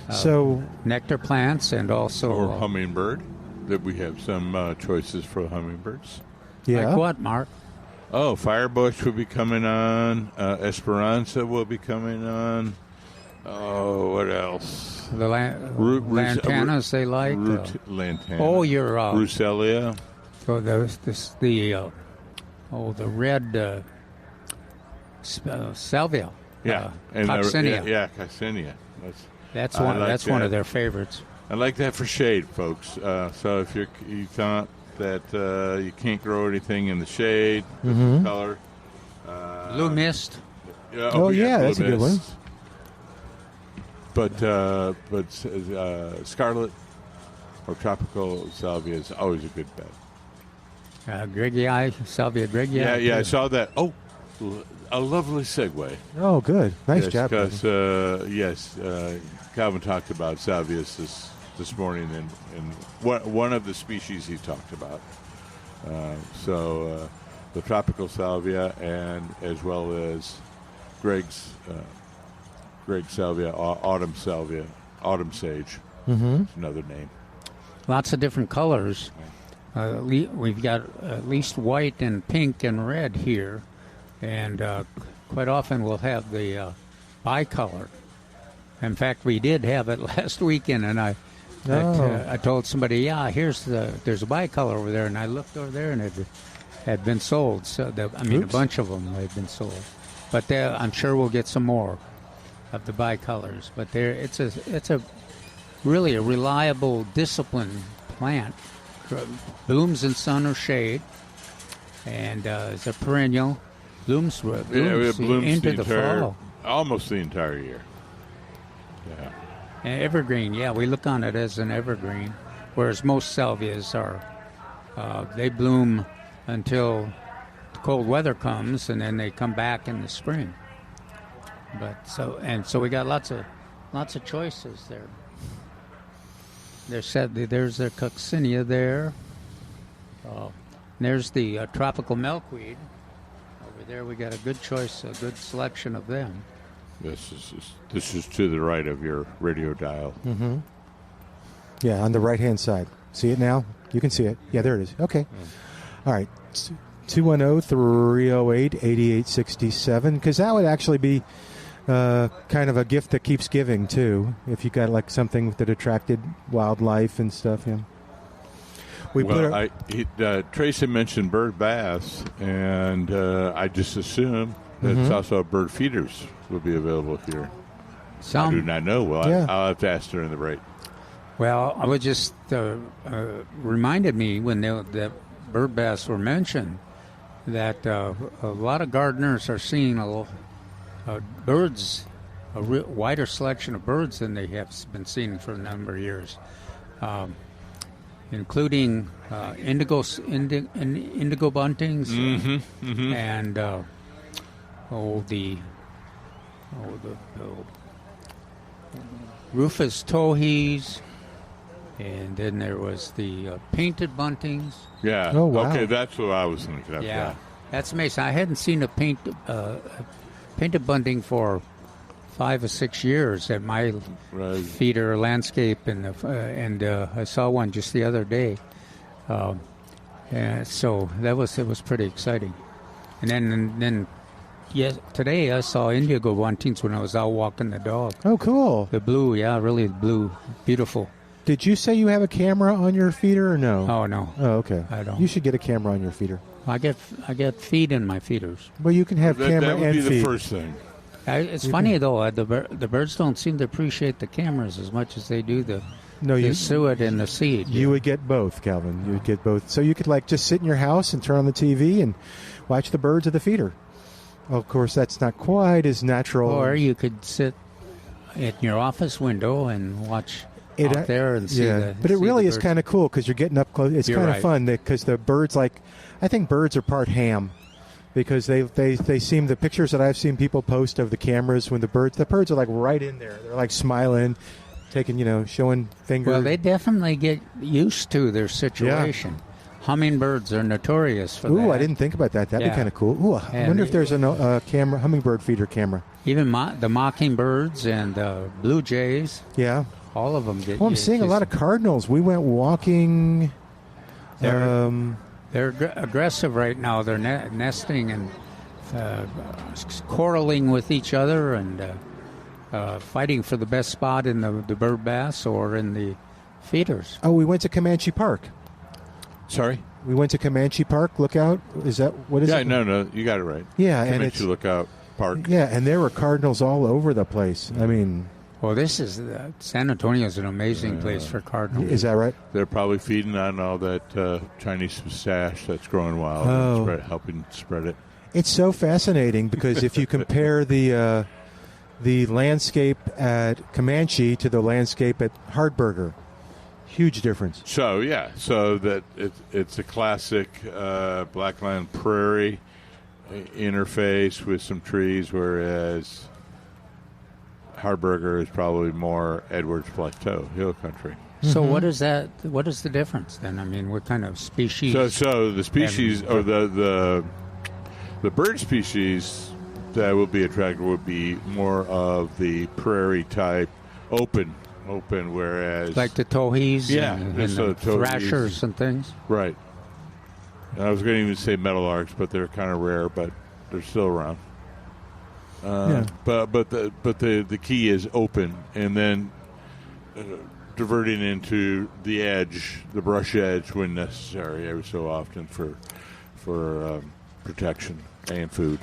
So nectar plants and also or hummingbird. That we have some choices for the hummingbirds. Yeah. Like what, Mark? Oh, firebush will be coming on. Esperanza will be coming on. Oh, what else? The lantanas they like. Lantana. Oh, your Rucellia. So there's the red salvia. Yeah, and Coccinia. Coccinia. That's one of their favorites. I like that for shade, folks. So if you thought that you can't grow anything in the shade, with the color. Blue mist. Yeah, that's a good one. But scarlet or tropical salvia is always a good bet. Salvia Greggii. Yeah, I saw that. Oh, a lovely segue. Oh, good. Nice job. Because, Calvin talked about salvias this morning, and one of the species he talked about. So the tropical salvia, and as well as Greg's salvia, autumn sage. It's another name. Lots of different colors. We've got at least white and pink and red here, and quite often we'll have the bicolor. In fact, we did have it last weekend, and I told somebody, there's a bicolor over there, and I looked over there, and it had been sold. So a bunch of them had been sold, but I'm sure we'll get some more of the bicolors. But it's a really a reliable, disciplined plant. Blooms in sun or shade, and it's a perennial. Blooms into the fall. Almost the entire year. Yeah. And evergreen, we look on it as an evergreen, whereas most salvias they bloom until the cold weather comes, and then they come back in the spring. So we got lots of choices there. There's the coccinia there. There's the tropical milkweed. Over there we got a good choice, a good selection of them. This is to the right of your radio dial. Mm-hmm. Yeah, on the right-hand side. See it now? You can see it. Yeah, there it is. Okay. All right. 210-308-8867, because that would actually be kind of a gift that keeps giving too. If you got like something that attracted wildlife and stuff. Yeah. Tracy mentioned bird baths, and I just assume that it's also bird feeders will be available here. I do not know. Well, I'll have to ask during the break. Well, I was just reminded me when the bird baths were mentioned that a lot of gardeners are seeing birds, a wider selection of birds than they have been seeing for a number of years. Including indigo buntings and the rufous towhees, and then there was the painted buntings. Yeah. Oh, wow. Okay, that's what I was thinking of. Yeah, that's amazing. I hadn't seen a painted bunting for 5 or 6 years at my feeder landscape, and I saw one just the other day. So it was pretty exciting. And then today I saw indigo buntings when I was out walking the dog. Oh, cool. The blue, really blue, beautiful. Did you say you have a camera on your feeder or no? Oh, no. Oh, okay. I don't. You should get a camera on your feeder. I get feed in my feeders. Well, you can have camera that would and be feed. the first thing. It's funny though. The birds don't seem to appreciate the cameras as much as they do the suet and the seed. You would get both, Calvin. You would get both. So you could just sit in your house and turn on the TV and watch the birds at the feeder. Well, of course, that's not quite as natural. Or you could sit at your office window and watch out there and see the. But it really is birds. kind of cool because you're getting up close. It's kind of fun because the birds I think birds are part ham. Because they seem, the pictures that I've seen people post of the cameras when the birds are like right in there. They're like smiling, taking, showing fingers. Well, they definitely get used to their situation. Yeah. Hummingbirds are notorious for that. Ooh, I didn't think about that. That'd be kind of cool. Ooh, I wonder if there's a camera, hummingbird feeder camera. Even the mockingbirds and blue jays. Yeah. All of them get. I'm seeing a lot of cardinals. We went walking. They're aggressive right now. They're nesting and quarreling with each other and fighting for the best spot in the bird baths or in the feeders. Oh, we went to Comanche Park. Sorry? We went to Comanche Park Lookout. Is that what is it? Yeah, no, you got it right. Yeah, Comanche and it's Lookout Park. Yeah, and there were cardinals all over the place. I mean, well, this is San Antonio is an amazing place for cardinals. Is that right? They're probably feeding on all that Chinese pistache that's growing wild and helping spread it. It's so fascinating because if you compare the landscape at Comanche to the landscape at Hardburger, huge difference. So that it's a classic Blackland Prairie interface with some trees, whereas Hardburger is probably more Edwards Plateau, hill country. So what is that? What is the difference then? I mean, what kind of species? So the species or the bird species that will be attracted would be more of the prairie type, open, whereas like the towhees, and the towhees. thrashers and things. Right. And I was going to even say meadowlarks, but they're kind of rare, but they're still around. But the key is open, and then diverting into the edge, the brush edge when necessary, every so often for protection and food.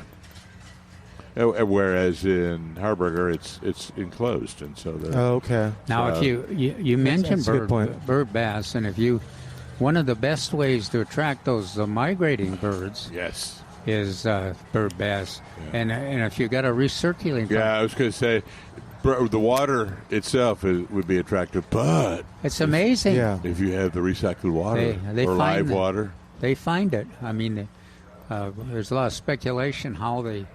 Whereas in Hardburger, it's enclosed, and so okay. Now, if you mentioned bird baths, and one of the best ways to attract those migrating birds, yes, is bird baths, and if you got a recirculating pump, I was going to say the water itself would be attractive, but it's amazing. If you have the recycled water or live water, they find it. I mean, there's a lot of speculation how they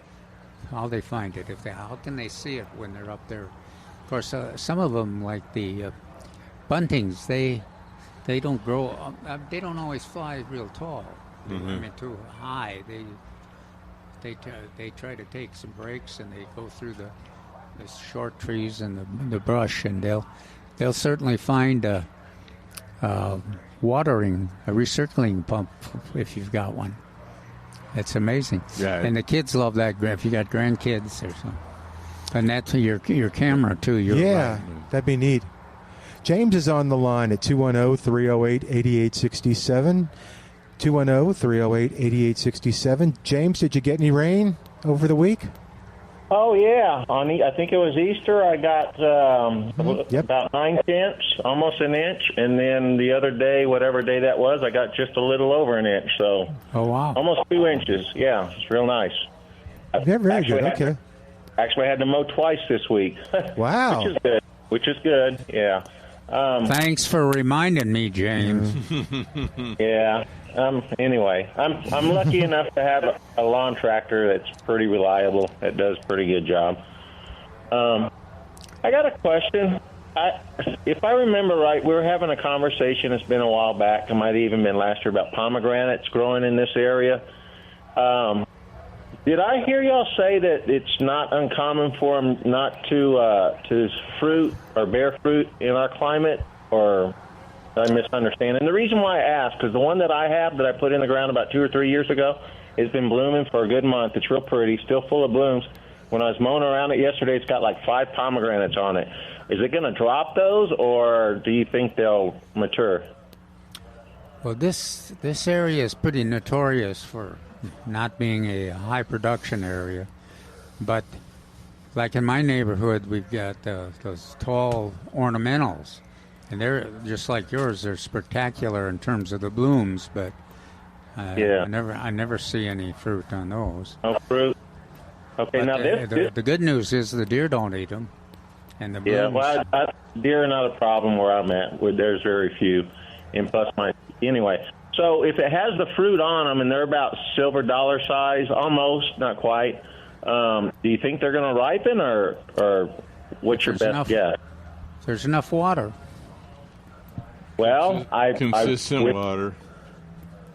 find it. How can they see it when they're up there? Of course, some of them, like the buntings, they don't grow. They don't always fly real tall. I mean, too high. They try to take some breaks, and they go through the short trees and the brush, and they'll certainly find a recirculating pump if you've got one. It's amazing. Yeah. And the kids love that if you got grandkids or something. And that's your camera, too. Yeah, Right. that'd be neat. James is on the line at 210-308-8867. 210-308-8867. James, did you get any rain over the week? Oh, yeah. I think it was Easter. I got about 9 tenths, almost an inch. And then the other day, whatever day that was, I got just a little over an inch. So, oh, wow. Almost 2 inches. Yeah, it's real nice. Yeah, very good. Okay. Actually, I had to mow twice this week. Wow. Which is good. Yeah. Thanks for reminding me, James. Yeah. Anyway, I'm lucky enough to have a lawn tractor that's pretty reliable. It does a pretty good job. I got a question. If I remember right, we were having a conversation. It's been a while back. It might have even been last year about pomegranates growing in this area. Did I hear y'all say that it's not uncommon for them not to fruit or bear fruit in our climate, or did I misunderstand? And the reason why I ask, because the one that I have that I put in the ground about 2 or 3 years ago has been blooming for a good month. It's real pretty, still full of blooms. When I was mowing around it yesterday, it's got like 5 pomegranates on it. Is it going to drop those, or do you think they'll mature? Well, this area is pretty notorious for not being a high production area, but like in my neighborhood, we've got those tall ornamentals, and they're just like yours. They're spectacular in terms of the blooms, but I never see any fruit on those. No fruit. Okay, but now the good news is the deer don't eat them, and the blooms. Yeah, well, deer are not a problem where I'm at. There's very few, and plus anyway. So if it has the fruit on them and they're about silver dollar size, almost, not quite, do you think they're going to ripen, or what's your best guess? There's enough water. Well, consistent water.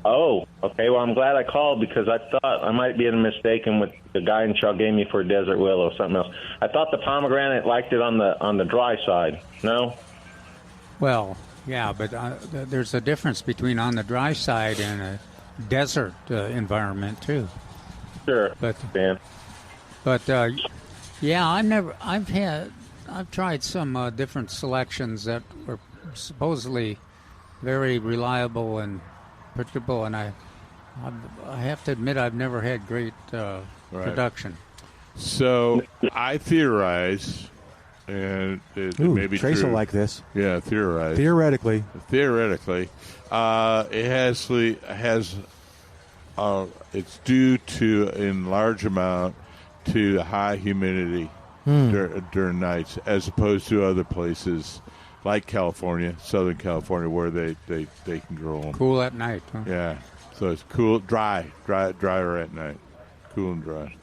Oh, okay. Well, I'm glad I called, because I thought I might be mistaken with the guidance y'all gave me for a desert willow or something else. I thought the pomegranate liked it on the dry side. No? Well, yeah, but there's a difference between on the dry side and a desert environment too. Sure. But yeah, I've tried some different selections that were supposedly very reliable and predictable, and I have to admit I've never had great production. So I theorize. And it may be Trace true. will like this. Yeah, theorize. Theoretically, it has it's due to, in large amount, to high humidity during nights, as opposed to other places like California, Southern California, where they can grow them. Cool at night. Huh? Yeah, so it's cool, drier at night, cool and dry.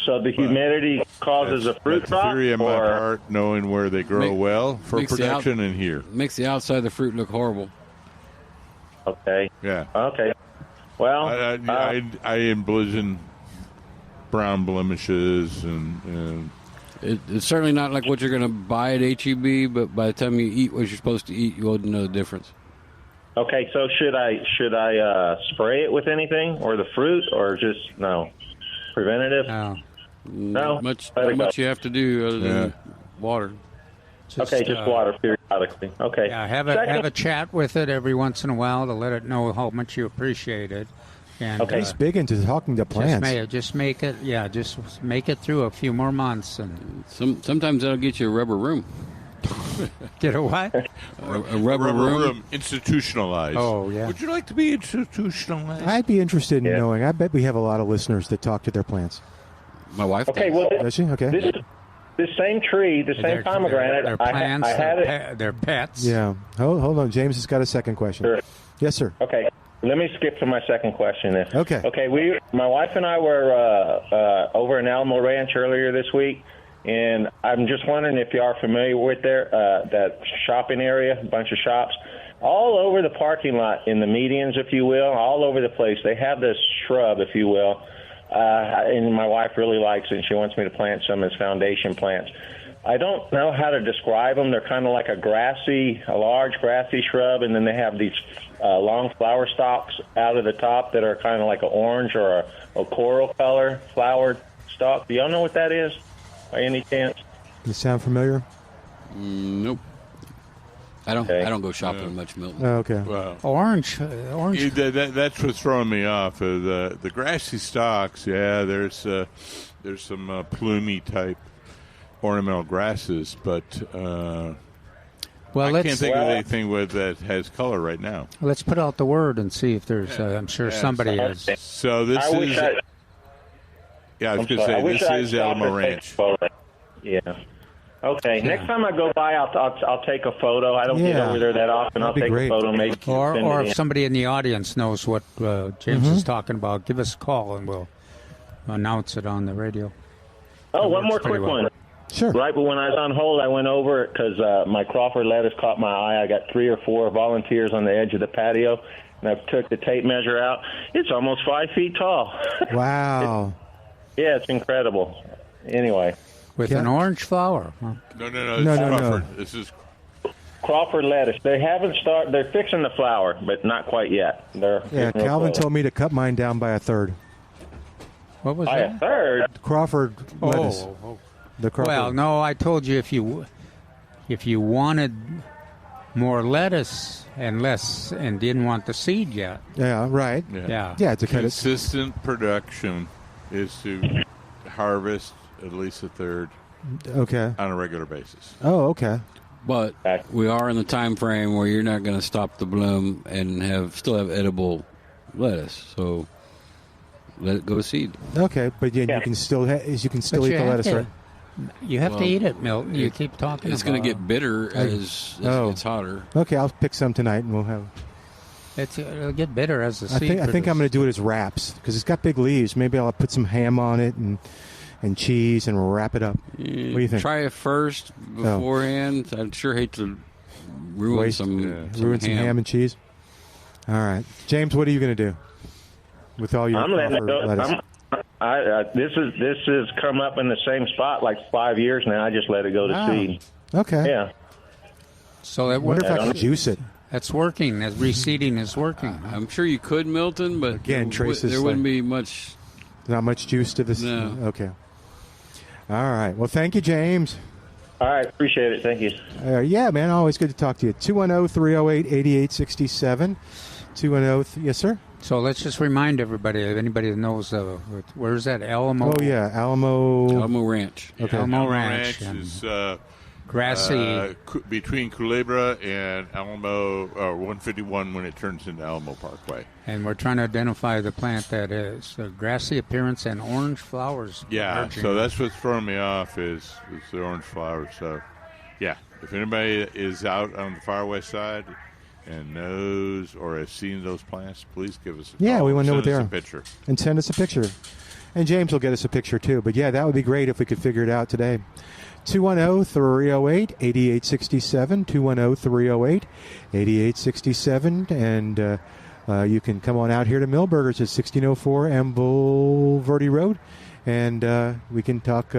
So the humidity causes a fruit drop? Theory in my heart, knowing where they grow well for production in here. Makes the outside of the fruit look horrible. Okay. Yeah. Okay. Well, I envision brown blemishes and it's certainly not like what you're going to buy at HEB, but by the time you eat what you're supposed to eat, you wouldn't know the difference. Okay, so should I spray it with anything, or the fruit, or just no preventative? No, much you have to do other than water. Just water periodically. Okay. Yeah, have a chat with it every once in a while to let it know how much you appreciate it. And, he's big into talking to plants. Just make it through a few more months, and sometimes that'll get you a rubber room. Get a what? A rubber room institutionalized. Oh, yeah. Would you like to be institutionalized? I'd be interested in knowing. I bet we have a lot of listeners that talk to their plants. My wife does. Okay, well, does she? Okay. This same tree, the same pomegranate. They're plants. I had it. They're pets. Yeah. Hold on. James has got a second question. Sure. Yes, sir. Okay. Let me skip to my second question then. Okay. Okay. My wife and I were over in Alamo Ranch earlier this week, and I'm just wondering if you are familiar with that shopping area, a bunch of shops. All over the parking lot, in the medians, if you will, all over the place, they have this shrub, if you will, and my wife really likes it, and she wants me to plant some as foundation plants. I don't know how to describe them. They're kind of like a large grassy shrub, and then they have these long flower stalks out of the top that are kind of like an orange or a coral color flowered stalk. Do y'all know what that is? by any chance? You sound familiar? Nope. I don't go shopping much, Milton. Oh, okay. Well, Orange. that's what's throwing me off. The grassy stalks. Yeah, there's some plumy type ornamental grasses, but I can't think of anything that has color right now. Let's put out the word and see if there's. I'm sure somebody is. So this is. I was going to say this is Alamo Ranch. Yeah. Okay. Yeah. Next time I go by, I'll take a photo. I don't get over there that often. I'll take a photo. Maybe. Or if somebody in the audience knows what James is talking about, give us a call and we'll announce it on the radio. Oh, one more quick one. Sure. Right, but when I was on hold, I went over it because my Crawford lettuce caught my eye. I got 3 or 4 volunteers on the edge of the patio, and I took the tape measure out. It's almost 5 feet tall. Wow. It's incredible. Anyway. With an orange flower. Huh? No. It's Crawford. No. This is Crawford lettuce. They haven't started. They're fixing the flower, but not quite yet. Calvin told me to cut mine down by a third. What was by that? A third? Crawford lettuce. The Crawford. Well, no, I told you if you wanted more lettuce and less and didn't want the seed yet. Yeah, right. Yeah. It's a consistent production is to harvest at least a third. Okay. On a regular basis. Oh, okay. But we are in the time frame where you're not going to stop the bloom and still have edible lettuce. So let it go to seed. Okay, but you can still eat the lettuce, right? You have to eat it, Milton. You keep talking. It's going to get bitter as it gets hotter. Okay, I'll pick some tonight, and we'll have. It'll get bitter as the seed. I think I'm going to do it as wraps because it's got big leaves. Maybe I'll put some ham on it and cheese and wrap it up. What do you think? Try it first beforehand. I'd sure hate to ruin some ham and cheese. All right, James, what are you going to do with all your lettuce? This has come up in the same spot like 5 years now. I just let it go to seed. Okay. Yeah. So I wonder if I can juice it. That's working. As reseeding is working. I'm sure you could, Milton, but again, there wouldn't be much. Not much juice to this. No. Okay. All right. Well, thank you, James. All right. Appreciate it. Thank you. Yeah, man. Always good to talk to you. 210-308-8867. 210. Yes, sir. So let's just remind everybody, if anybody that knows, where's that Alamo? Oh, yeah, Alamo Ranch. Okay. Alamo Ranch is grassy. Between Culebra and Alamo, 151 when it turns into Alamo Parkway. And we're trying to identify the plant that is grassy appearance and orange flowers. Yeah, emerging. so that's what's throwing me off is the orange flowers. So, yeah, if anybody is out on the far west side and knows or has seen those plants, please give us a call. Yeah, we want to know what they are. Send us a picture. And send us a picture. And James will get us a picture, too. But, yeah, that would be great if we could figure it out today. 210-308-8867, 210-308-8867. And you can come on out here to Millburgers at 1604 Amble Verde Road. And we can talk,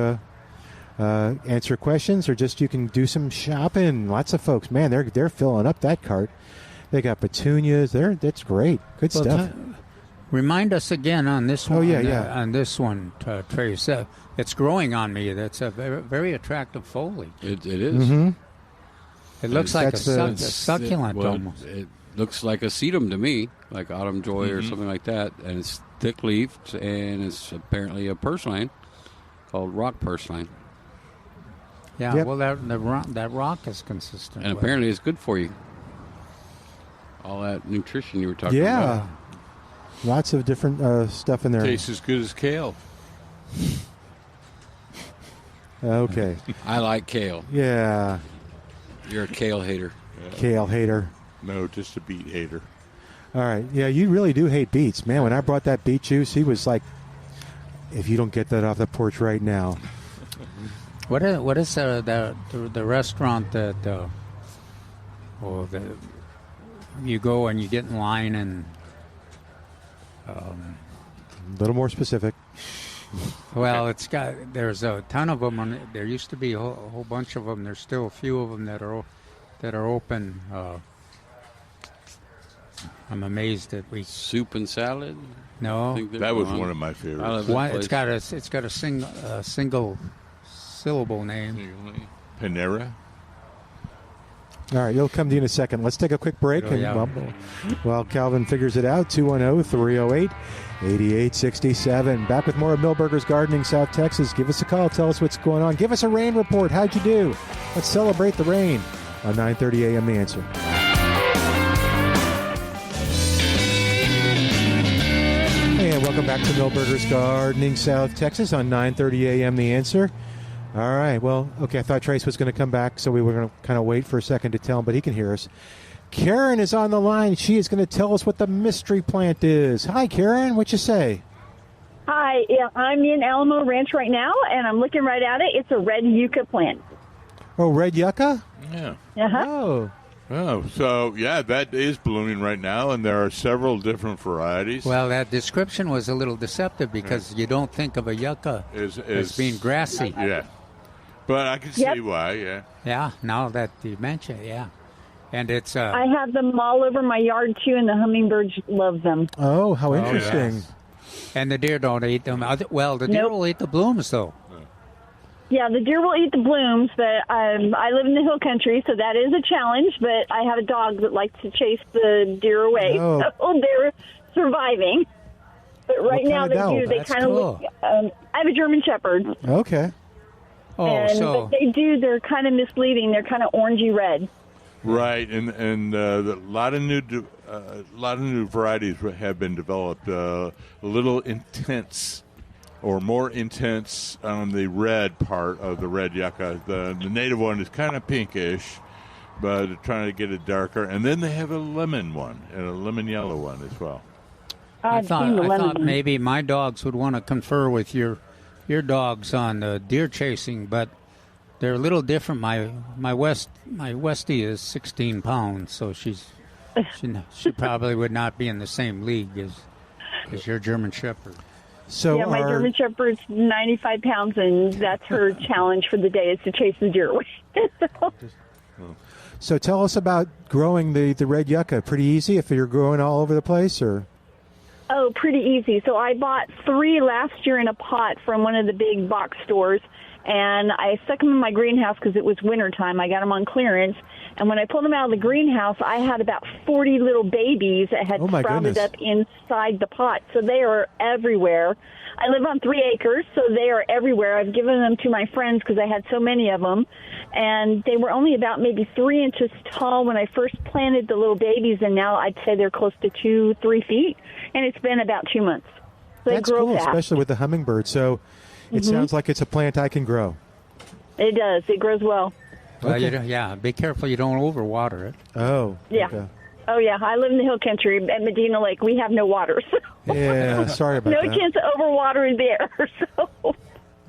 answer questions, or just you can do some shopping. Lots of folks, man, they're filling up that cart. They got petunias. That's great. Good stuff. Remind us again on this one. Oh, yeah. On this one, Trace. It's growing on me. That's a very, very attractive foliage. It is. Mm-hmm. It looks like a succulent almost. It looks like a sedum to me, like autumn joy or something like that. And it's thick-leafed, and it's apparently a purslane called rock purslane. Yeah, well, that rock is consistent. And apparently it's good for you. All that nutrition you were talking about. Yeah. Lots of different stuff in there. Tastes as good as kale. Okay. I like kale. Yeah. You're a kale hater. Yeah. Kale hater. No, just a beet hater. All right. Yeah, you really do hate beets. Man, when I brought that beet juice, he was like, if you don't get that off the porch right now. What is the restaurant that you go and you get in line and a little more specific. Well, there's a ton of them. There used to be a whole bunch of them. There's still a few of them that are open. I'm amazed that we soup and salad. No, that was one of my favorites. It's got a single syllable name. Panera. All right, you'll come to you in a second. Let's take a quick break. Oh, yeah. While Calvin figures it out, 210-308-8867. Back with more of Milberger's Gardening, South Texas. Give us a call. Tell us what's going on. Give us a rain report. How'd you do? Let's celebrate the rain on 9:30 a.m. The Answer. And welcome back to Milberger's Gardening, South Texas on 9:30 a.m. The Answer. All right. Well, okay, I thought Trace was going to come back, so we were going to kind of wait for a second to tell him, but he can hear us. Karen is on the line. She is going to tell us what the mystery plant is. Hi, Karen. What you say? Hi. Yeah, I'm in Alamo Ranch right now, and I'm looking right at it. It's a red yucca plant. Oh, red yucca? Yeah. Uh-huh. Oh, so, yeah, that is blooming right now, and there are several different varieties. Well, that description was a little deceptive because you don't think of a yucca as being grassy. Yeah. But I can see why, yeah. Yeah, now that you mention it, yeah. And it's... I have them all over my yard, too, and the hummingbirds love them. Oh, how interesting. Yes. And the deer don't eat them. Well, the deer will eat the blooms, though. Yeah, the deer will eat the blooms, but I live in the hill country, so that is a challenge, but I have a dog that likes to chase the deer away, so they're surviving. But right now they do. They kind of look... I have a German Shepherd. Okay. But they do. They're kind of misleading. They're kind of orangey red. Right, and a lot of new varieties have been developed. A little intense, or more intense on the red part of the red yucca. The native one is kind of pinkish, but they're trying to get it darker. And then they have a lemon one and a lemon yellow one as well. I thought maybe my dogs would want to confer with your dogs on deer chasing, but they're a little different. My Westie is 16 pounds, so she probably would not be in the same league as your German Shepherd. So my German Shepherd's 95 pounds, and that's her challenge for the day is to chase the deer away. So tell us about growing the red yucca. Pretty easy if you're growing all over the place, or? Oh, pretty easy. So I bought 3 last year in a pot from one of the big box stores, and I stuck them in my greenhouse because it was wintertime. I got them on clearance, and when I pulled them out of the greenhouse, I had about 40 little babies that had sprouted up inside the pot. So they are everywhere. I live on 3 acres, so they are everywhere. I've given them to my friends because I had so many of them, and they were only about maybe 3 inches tall when I first planted the little babies, and now I'd say they're close to 2-3 feet, and it's been about 2 months. So that's they grow cool, fast. especially with the hummingbird. So it sounds like it's a plant I can grow. It does. It grows well. Well, be careful you don't overwater it. Oh, yeah. Okay. Oh, yeah. I live in the hill country at Medina Lake. We have no water. So yeah, sorry about that. No chance of overwatering there. So.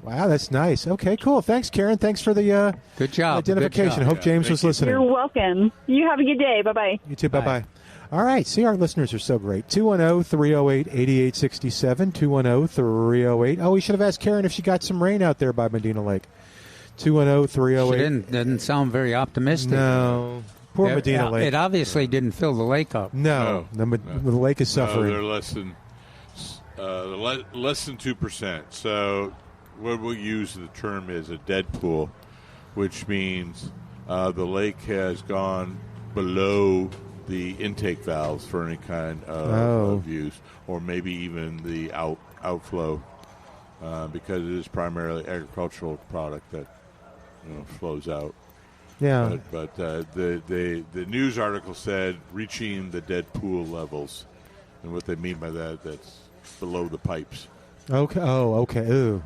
Wow, that's nice. Okay, cool. Thanks, Karen. Thanks for the good job identification. Good job. Hope James was listening. You're welcome. You have a good day. Bye-bye. You too. Bye-bye. All right. See, our listeners are so great. 210-308-8867. 210-308. Oh, we should have asked Karen if she got some rain out there by Medina Lake. 210-308. She didn't sound very optimistic. No. Poor Medina Lake. It obviously didn't fill the lake up. No. The lake is suffering. They're less than 2%. So what we'll use the term is a dead pool, which means the lake has gone below the intake valves for any kind of use, or maybe even the outflow, because it is primarily agricultural product that flows out. Yeah. But the news article said reaching the dead pool levels, and what they mean by that's below the pipes. Okay. Oh, okay. Ooh.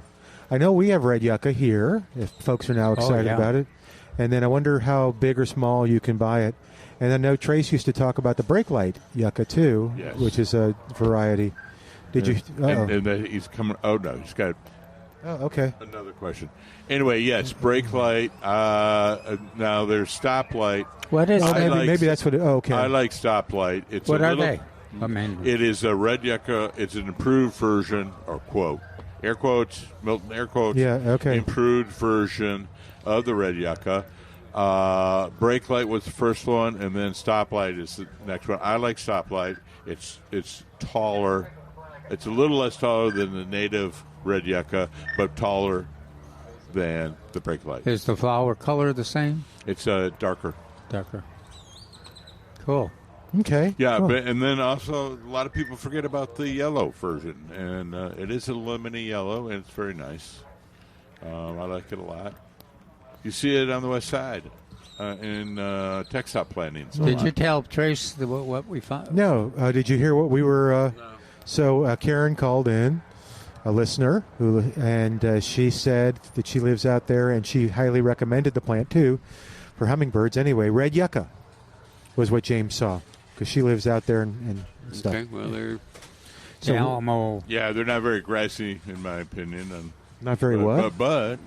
I know we have red yucca here, if folks are now excited about it. And then I wonder how big or small you can buy it. And I know Trace used to talk about the brake light yucca, too, which is a variety. Did you? And he's coming. Oh, no. He's got another question. Anyway, yes, brake light. Now there's stoplight. What is it? Maybe that's what it okay. I like stoplight. What are they? It is a red yucca. It's an improved version, or quote, air quotes, Milton, air quotes. Yeah, okay. Improved version of the red yucca. Brake light was the first one, and then stoplight is the next one. I like stoplight. It's taller. It's a little less taller than the native red yucca, but taller than the brake light. Is the flower color the same? It's darker. Darker. Cool. Okay. Yeah, cool. and then also a lot of people forget about the yellow version, and it is a lemony yellow, and it's very nice. I like it a lot. You see it on the west side in textile plantings. Did you tell Trace what we found? No. Did you hear what we were? No. So Karen called in, a listener, and she said that she lives out there, and she highly recommended the plant too for hummingbirds. Anyway, red yucca was what James saw because she lives out there and stuff. Okay, well, they're So- Alamo. Yeah, they're not very grassy, in my opinion. And, Not very what? But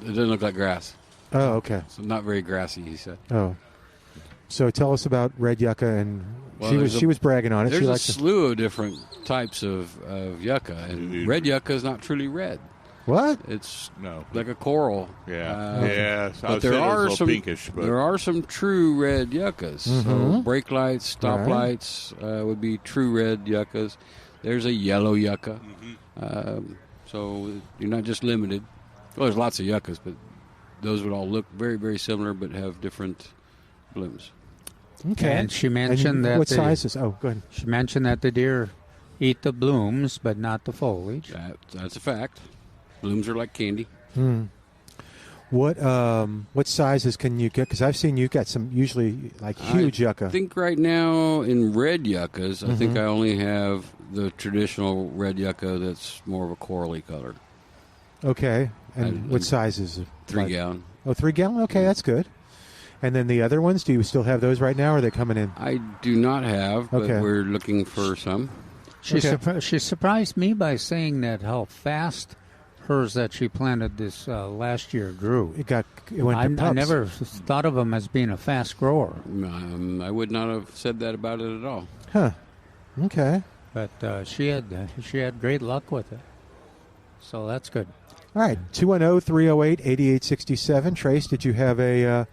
it doesn't look like grass. Oh, okay. So not very grassy, he said. Oh, so tell us about red yucca, and Well, she was bragging on it. There's She a likes it. slew of different types of yucca, and red yucca is not truly red. What? It's no, like a coral. Yeah, yeah. So I But would say there it was a are little some pinkish, but there are some true red yuccas. So Mhm. brake lights, stop Right. lights would be true red yuccas. There's a yellow yucca. So you're not just limited. Well, there's lots of yuccas, but those would all look very, very similar, but have different blooms. Okay. And she mentioned that what the- sizes? Oh, go ahead. She mentioned that the deer eat the blooms, but not the foliage. That's a fact. Blooms are like candy. What sizes can you get? Because I've seen you got some usually like huge yucca. I think right now in red yuccas, I Mm-hmm. think I only have the traditional red yucca that's more of a corally color. Okay. And what sizes? 3 gallon. Oh, 3 gallon? Okay, that's good. And then the other ones, do you still have those right now, or are they coming in? I do not have, but Okay. we're looking for some. She Okay. she surprised me by saying that how fast hers that she planted this last year grew. It went to I pups. never thought of them as being a fast grower. I would not have said that about it at all. Huh. Okay. But she had great luck with it, so that's good. All right. 210-308-8867. Trace, did you have a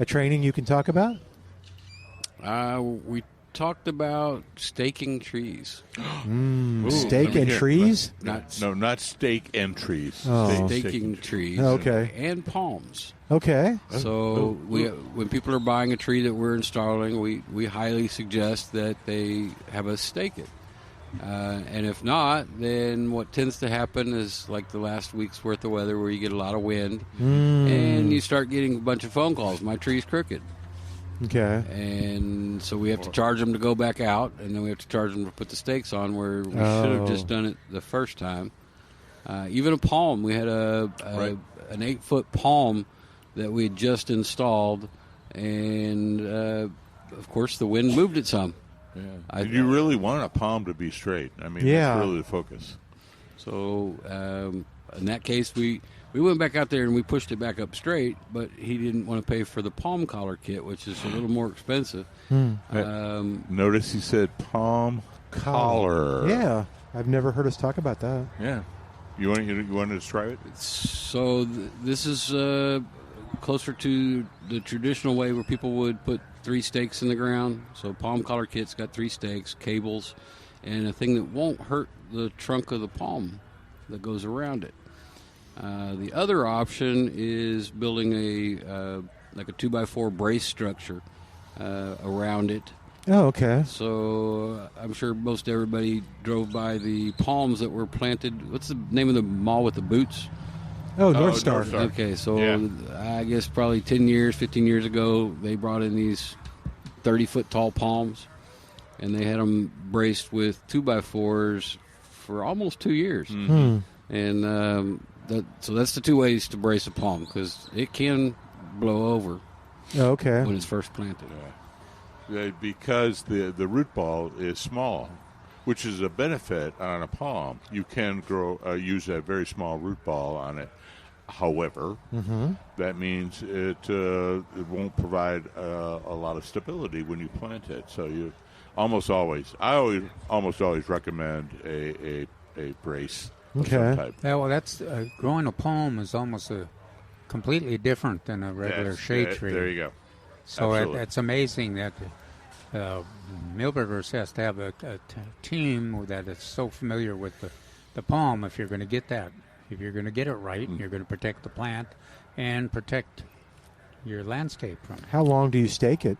training you can talk about? We talked about staking trees. Steak and trees? not steak and trees. Oh. Staking trees. Okay. And palms. Okay. So when people are buying a tree that we're installing, we highly suggest that they have us stake it. And if not, then what tends to happen is like the last week's worth of weather where you get a lot of wind and you start getting a bunch of phone calls. My tree's crooked. Okay. And so we have to charge them to go back out, and then we have to charge them to put the stakes on where we should have just done it the first time. Even a palm. We had an 8-foot palm that we had just installed, and of course the wind moved it some. Yeah. You really want a palm to be straight. I mean, Yeah. that's really the focus. So in that case, we went back out there and we pushed it back up straight, but he didn't want to pay for the palm collar kit, which is a little more expensive. Notice he said palm collar. Yeah. I've never heard us talk about that. Yeah. You want to describe it? So this is closer to the traditional way where people would put 3 stakes in the ground. So palm collar kit's got 3 stakes, cables, and a thing that won't hurt the trunk of the palm that goes around it. The other option is building a 2x4 brace structure around it. Oh, okay. So I'm sure most everybody drove by the palms that were planted. What's the name of the mall with the boots? Oh, North Star. North Star. Okay, so Yeah. I guess probably 10 years, 15 years ago, they brought in these 30-foot tall palms, and they had them braced with 2x4s for almost 2 years. And so that's the 2 ways to brace a palm, because it can blow over Oh, okay. when it's first planted. Because the root ball is small, which is a benefit on a palm. You can use a very small root ball on it. However, that means it won't provide a lot of stability when you plant it. So I almost always recommend a brace of some Okay. type. Yeah, well, that's growing a palm is almost completely different than a regular shade tree. There you go. So Absolutely. it's amazing that Milberger's has to have a team that is so familiar with the palm if you're going to get that if you're going to get it right, you're going to protect the plant and protect your landscape from it. How long do you stake it?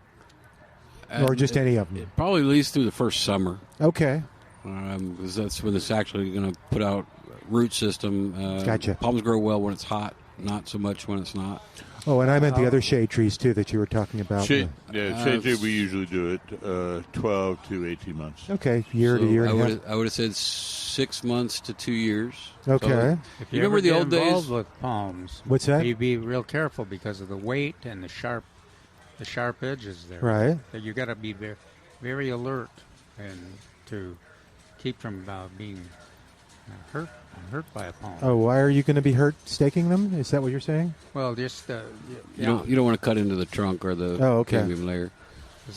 Or just any of them? Probably at least through the first summer. Okay. Because that's when it's actually going to put out root system. Gotcha. Palms grow well when it's hot, not so much when it's not. Oh, and I meant the other shade trees, too, that you were talking about. Shade tree, we usually do it 12 to 18 months. Okay, year to year and a half. I would have said 6 months to 2 years. Okay. So, If you remember the old days? with palms, What's that? you be real careful because of the weight and the sharp edges there. Right. So you got to be very, very alert and to keep from being hurt by a palm. Oh, why are you going to be hurt staking them? Is that what you're saying? Well, just you don't want to cut into the trunk or the cambium layer.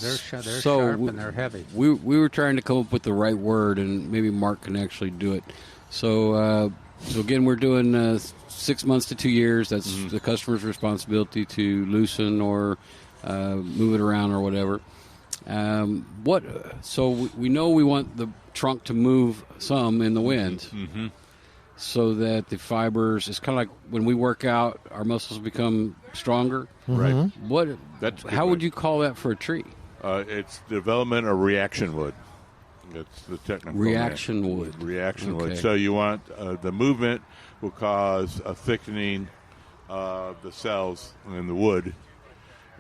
They're sharp and they're heavy. We were trying to come up with the right word, and maybe Mark can actually do it. So again, we're doing 6 months to 2 years. That's the customer's responsibility to loosen or move it around or whatever. So we know we want the trunk to move some in the wind, so that the fibers. It's kind of like when we work out, our muscles become stronger. Right. How would you call that for a tree? It's development of reaction wood. That's the technical reaction name. wood. Reaction Okay. wood. So you want the movement will cause a thickening of the cells in the wood.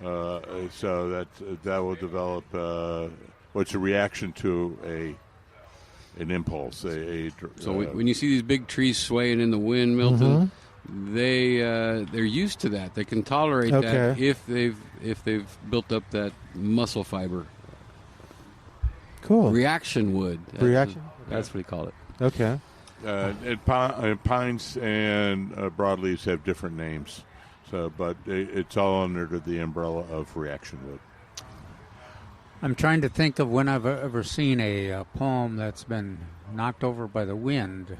So that will develop what's a reaction to an impulse. So when you see these big trees swaying in the wind, Milton, they're used to that. They can tolerate that if they've built up that muscle fiber. Cool. Reaction wood. That's what we call it. Okay. And pines and broadleaves have different names. But it's all under the umbrella of reaction wood. I'm trying to think of when I've ever seen a palm that's been knocked over by the wind.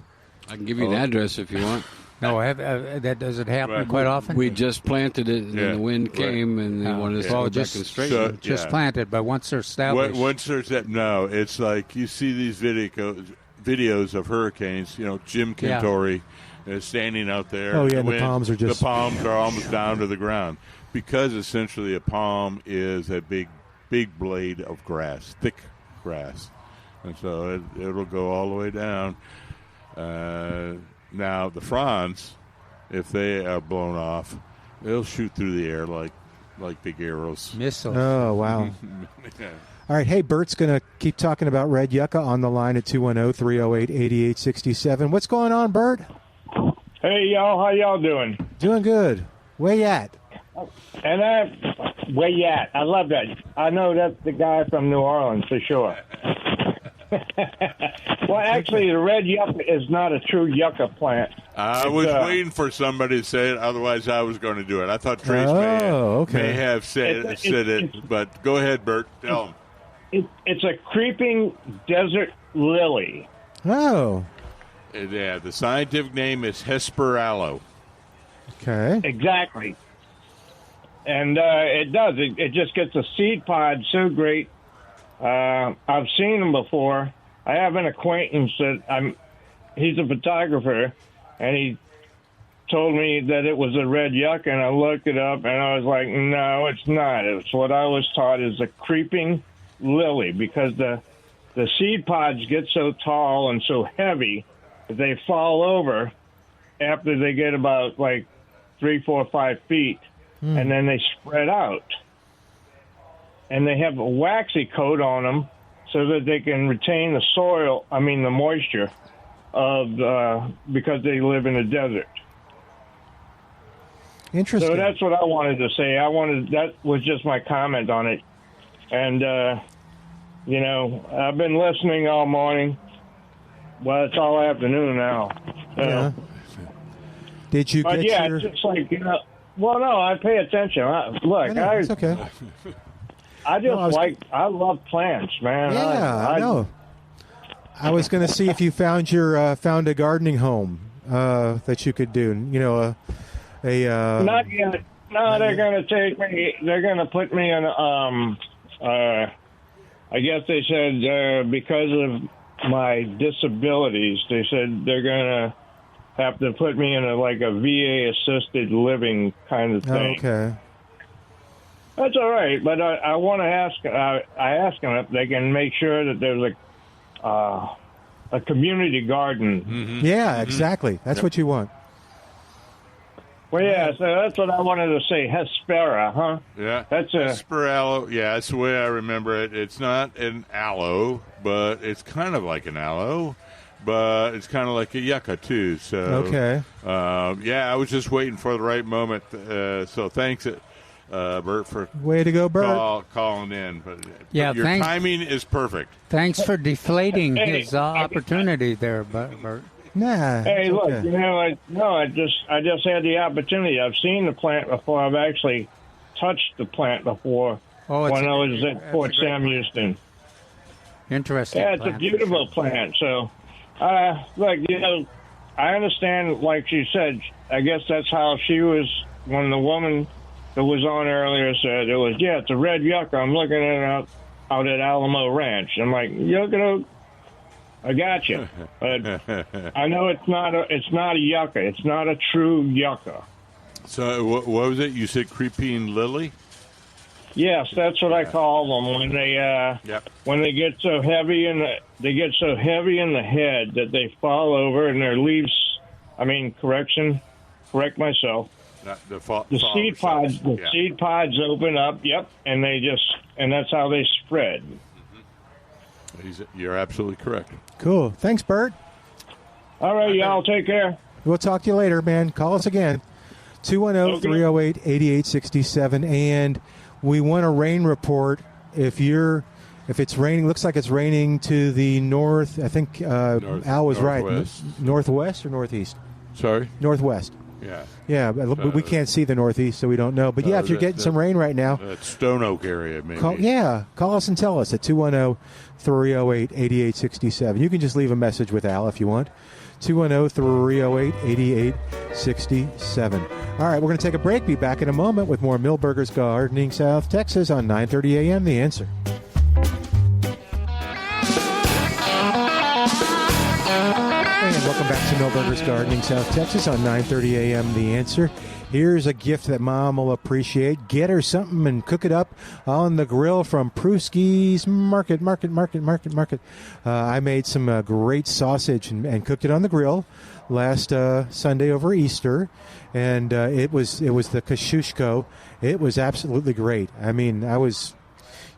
I can give you an address if you want. No, that does it happen quite often? We just planted it, and then the wind came, and they wanted us to go back and straighten it. Just planted, but once they're established. Once there's that, no, it's like you see these videos of hurricanes. Jim Cantore. Standing out there. Oh, yeah, and the palms are just... The palms are almost down to the ground. Because essentially a palm is a big blade of grass, thick grass. And so it'll go all the way down. Now, the fronds, if they are blown off, they'll shoot through the air like big arrows. Missiles. Oh, wow. Yeah. All right, hey, Bert's going to keep talking about red yucca on the line at 210-308-8867. What's going on, Bert? Hey, y'all. How y'all doing? Doing good. Where you at? Where you at? I love that. I know that's the guy from New Orleans for sure. Well, actually, the red yucca is not a true yucca plant. I was waiting for somebody to say it. Otherwise, I was going to do it. I thought Trace may have said it. But go ahead, Bert. Tell him. It's a creeping desert lily. Oh. Yeah, the scientific name is Hesperaloe. Okay. Exactly. And it does. It just gets a seed pod so great. I've seen them before. I have an acquaintance he's a photographer, and he told me that it was a red yucca, and I looked it up, and I was like, no, it's not. It's what I was taught is a creeping lily, because the seed pods get so tall and so heavy that they fall over after they get about 3, 4, 5 feet, and then they spread out. And they have a waxy coat on them so that they can retain the the moisture because they live in a desert. Interesting. So that's what I wanted to say. That was just my comment on it. And, I've been listening all morning. Well, it's all afternoon now. Yeah. Did you get your... it's just like, well, no, I pay attention. It's okay. I love plants, man. Yeah, I know. I was going to see if you found a gardening home that you could do. Not yet. No, they're going to take me. They're going to put me in. I guess they said because of my disabilities, they said they're going to have to put me in a VA assisted living kind of thing. Okay. That's all right, but I want to ask. I asked them if they can make sure that there's a community garden. Mm-hmm. Yeah, exactly. That's what you want. Well, yeah, so that's what I wanted to say. Hespera, huh? Yeah. That's Hesperaloe. Yeah, that's the way I remember it. It's not an aloe, but it's kind of like an aloe, but it's kind of like a yucca, too. So, okay. Yeah, I was just waiting for the right moment. So thanks, Bert, for way to go, Bert. calling in. But yeah, your timing is perfect. Thanks for deflating his opportunity there, Bert. Nah. Hey, look, okay. I just had the opportunity. I've seen the plant before. I've actually touched the plant before when I was at Fort Sam Houston. Interesting. Yeah, it's a beautiful plant. So, look, I understand, like she said, I guess that's how she was when the woman that was on earlier said it was, it's a red yucca. I'm looking at it out at Alamo Ranch. I'm like, I got you, but I know it's not a yucca. It's not a true yucca. So what was it? You said creeping lily? Yes, that's what I call them when they get so heavy in the head that they fall over and their leaves. I mean, correct myself. The seed pods. Seed pods open up. Yep, and that's how they spread. You're absolutely correct. Cool. Thanks, Bert. All right, y'all. Take care. We'll talk to you later, man. Call us again. 210-308-8867. And we want a rain report. If it's raining, looks like it's raining to the north. I think Al was right. Northwest or northeast? Sorry? Northwest. Yeah. Yeah, but we can't see the northeast, so we don't know. But, if you're getting some rain right now. That Stone Oak area, maybe. Call us and tell us at 210-308-8867. You can just leave a message with Al if you want. 210-308-8867. All right, we're going to take a break. Be back in a moment with more Milberger's Gardening South Texas on 9:30 a.m. The Answer. And welcome back to Milberger's Gardening South Texas on 9:30 a.m. The Answer. Here's a gift that Mom will appreciate. Get her something and cook it up on the grill from Prusky's Market. I made some great sausage and cooked it on the grill last Sunday over Easter, and it was the Kosciuszko. It was absolutely great. I mean, I was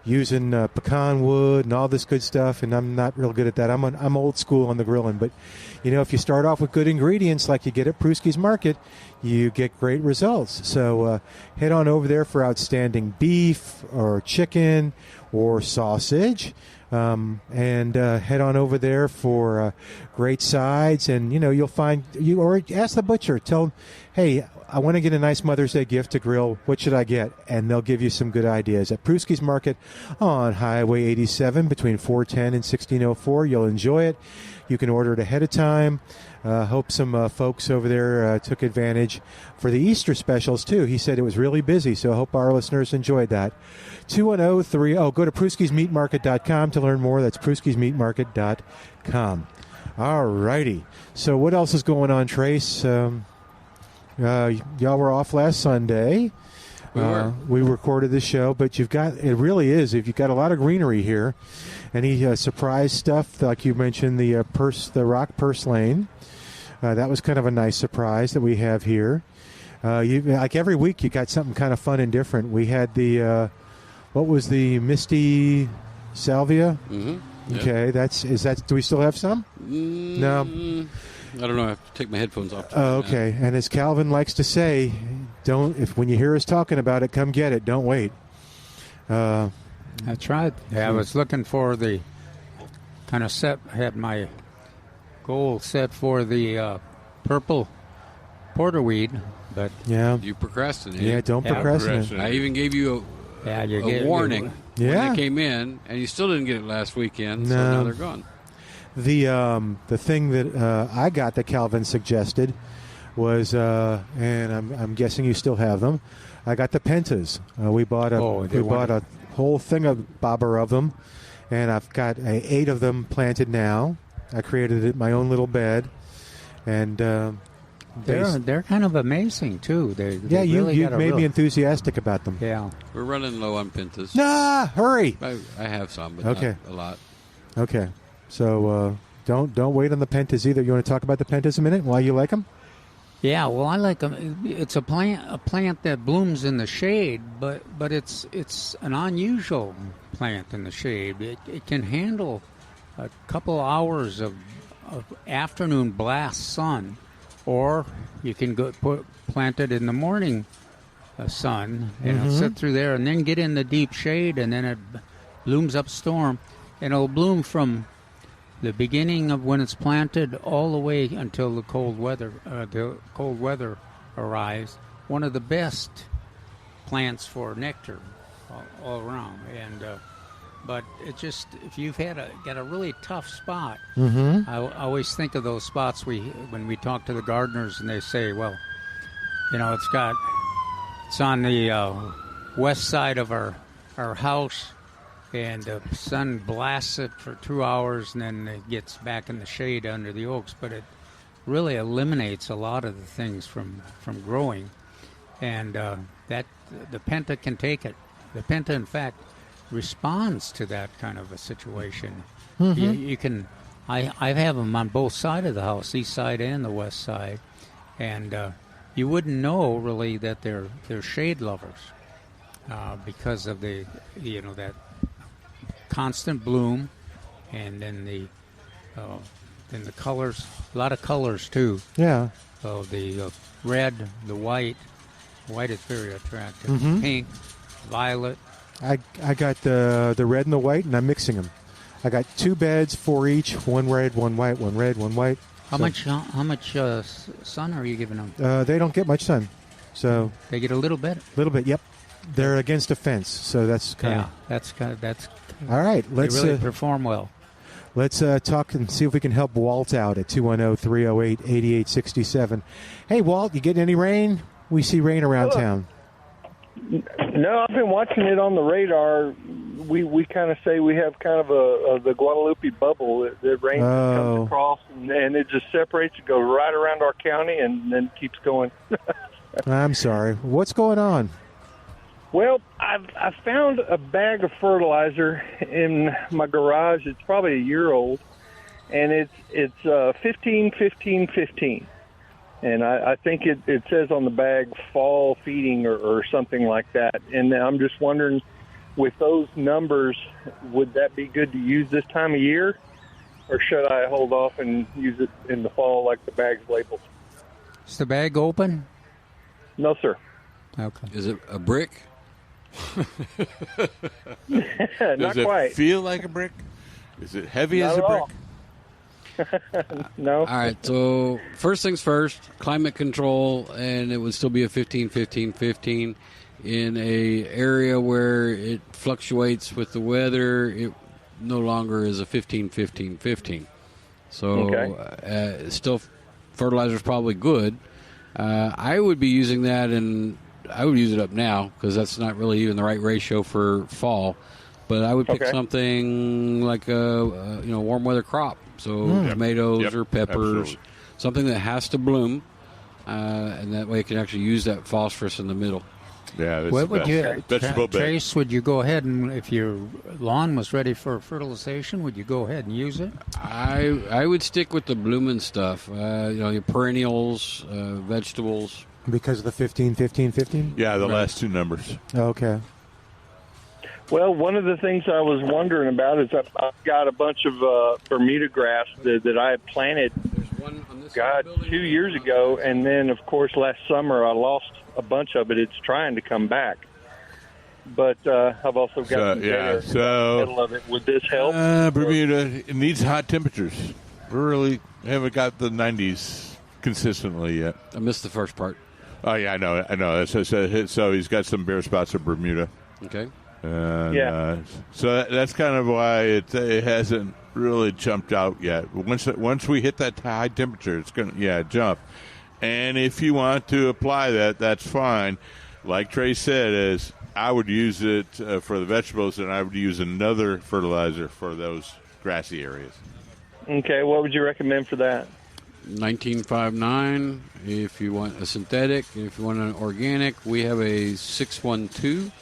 using pecan wood and all this good stuff, and I'm not real good at that. I'm old school on the grilling, but if you start off with good ingredients like you get at Prusky's Market, you get great results. So head on over there for outstanding beef or chicken or sausage, and head on over there for great sides, and you'll find or ask the butcher. Tell them, hey, I want to get a nice Mother's Day gift to grill. What should I get? And they'll give you some good ideas. At Prusky's Market on Highway 87 between 410 and 1604. You'll enjoy it. You can order it ahead of time. Hope some folks over there took advantage for the Easter specials, too. He said it was really busy, so I hope our listeners enjoyed that. 210-3... go to PruskysMeatMarket.com to learn more. That's PruskysMeatMarket.com. All righty. So what else is going on, Trace? Y'all were off last Sunday. We recorded the show, but you've got a lot of greenery here. Any surprise stuff, like you mentioned, the rock purslane. That was kind of a nice surprise that we have here. Like every week, you got something kind of fun and different. We had the what was the Misty Salvia? Mm-hmm. Yeah. Okay, do we still have some? No. I don't know. I have to take my headphones off. Oh, okay. And as Calvin likes to say, when you hear us talking about it, come get it. Don't wait. That's right. Yeah, I was looking for the kind of set. I had my goal set for the purple porterweed, but you procrastinated. Yeah, don't procrastinate. I even gave you a warning when they came in, and you still didn't get it last weekend. So now they're gone. The thing that I got that Calvin suggested was, and I'm guessing you still have them. I got the pentas. We bought a whole thing of bobber of them, and I've got 8 of them planted now. I created my own little bed, And they're kind of amazing too. They you really made me enthusiastic about them. Yeah, we're running low on pentas. Nah, hurry! I have some, but okay. not a lot. Okay, so don't wait on the pentas either. You want to talk about the pentas a minute? Why you like them? Yeah, well, I like them. It's a plant that blooms in the shade, but it's an unusual plant in the shade. It can handle a couple hours of afternoon blast sun, or you can plant it in the morning sun and it'll sit through there and then get in the deep shade, and then it blooms up storm, and it'll bloom from the beginning of when it's planted all the way until the cold weather arrives. One of the best plants for nectar all around. And but it just, if you've got a really tough spot, I always think of those spots when we talk to the gardeners and they say, well, it's on the west side of our house, and the sun blasts it for 2 hours, and then it gets back in the shade under the oaks. But it really eliminates a lot of the things from growing, and that the penta can take it. The penta, in fact, responds to that kind of a situation. You can. I have them on both sides of the house, east side and the west side, and you wouldn't know really that they're shade lovers because of the that constant bloom, and then the colors, a lot of colors too. Yeah. So the red, the white is very attractive. Pink, violet. I got the red and the white, and I'm mixing them. I got 2 beds, 4 each, 1 red, 1 white, 1 red, 1 white. How much sun are you giving them? They don't get much sun, so they get a little bit. Yep. They're against a fence, so that's kind of. That's. All right, let's really perform well. Let's talk and see if we can help Walt out at 210-308-8867. Hey, Walt, you getting any rain? We see rain around town. No, I've been watching it on the radar. We kind of say we have kind of the Guadalupe bubble. The rain comes across and it just separates and goes right around our county and then keeps going. I'm sorry. What's going on? Well, I found a bag of fertilizer in my garage. It's probably a year old, and it's 15-15-15. And I think it says on the bag fall feeding or something like that. And I'm just wondering, with those numbers, would that be good to use this time of year? Or should I hold off and use it in the fall like the bag's labeled? Is the bag open? No, sir. Okay. Is it a brick? Not quite. Does it feel like a brick? Is it heavy as a brick? No. All right, so first things first, climate control, and it would still be a 15-15-15 in a area where it fluctuates with the weather. It no longer is a 15-15-15. So still fertilizer is probably good. I would be using that, and I would use it up now because that's not really even the right ratio for fall. But I would pick something like a warm weather crop. So tomatoes or peppers, something that has to bloom, and that way it can actually use that phosphorus in the middle. Yeah, that's what would you, Trace? Would you go ahead and, if your lawn was ready for fertilization, would you go ahead and use it? I would stick with the blooming stuff. Your perennials, vegetables. Because of the 15-15-15? Yeah, the last two numbers. Okay. Well, one of the things I was wondering about is I've got a bunch of Bermuda grass that I had planted, 2 years ago, and then, of course, last summer I lost a bunch of it. It's trying to come back. But I've also got some data in the middle of it. Would this help? Bermuda, it needs hot temperatures. We really haven't got the 90s consistently yet. I missed the first part. Oh, yeah, I know. So he's got some bare spots of Bermuda. Okay. And, so that's kind of why it hasn't really jumped out yet. Once we hit that high temperature, it's going to jump. And if you want to apply that, that's fine. Like Trey said, I would use it for the vegetables, and I would use another fertilizer for those grassy areas. Okay, what would you recommend for that? 1959 if you want a synthetic. If you want an organic, we have a 612.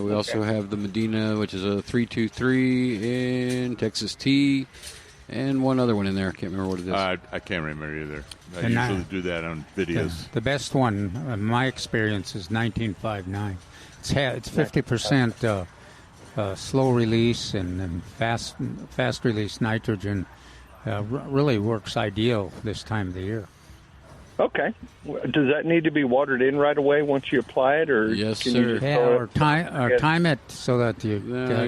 We also have the Medina, which is a 323 in Texas T, and one other one in there. I can't remember what it is. I can't remember either. I usually do that on videos. The best one, in my experience, is 1959. It's 50% slow release and fast release nitrogen. Really works ideal this time of the year. Okay. Does that need to be watered in right away once you apply it, or yes, can sir? You just Or time it so that you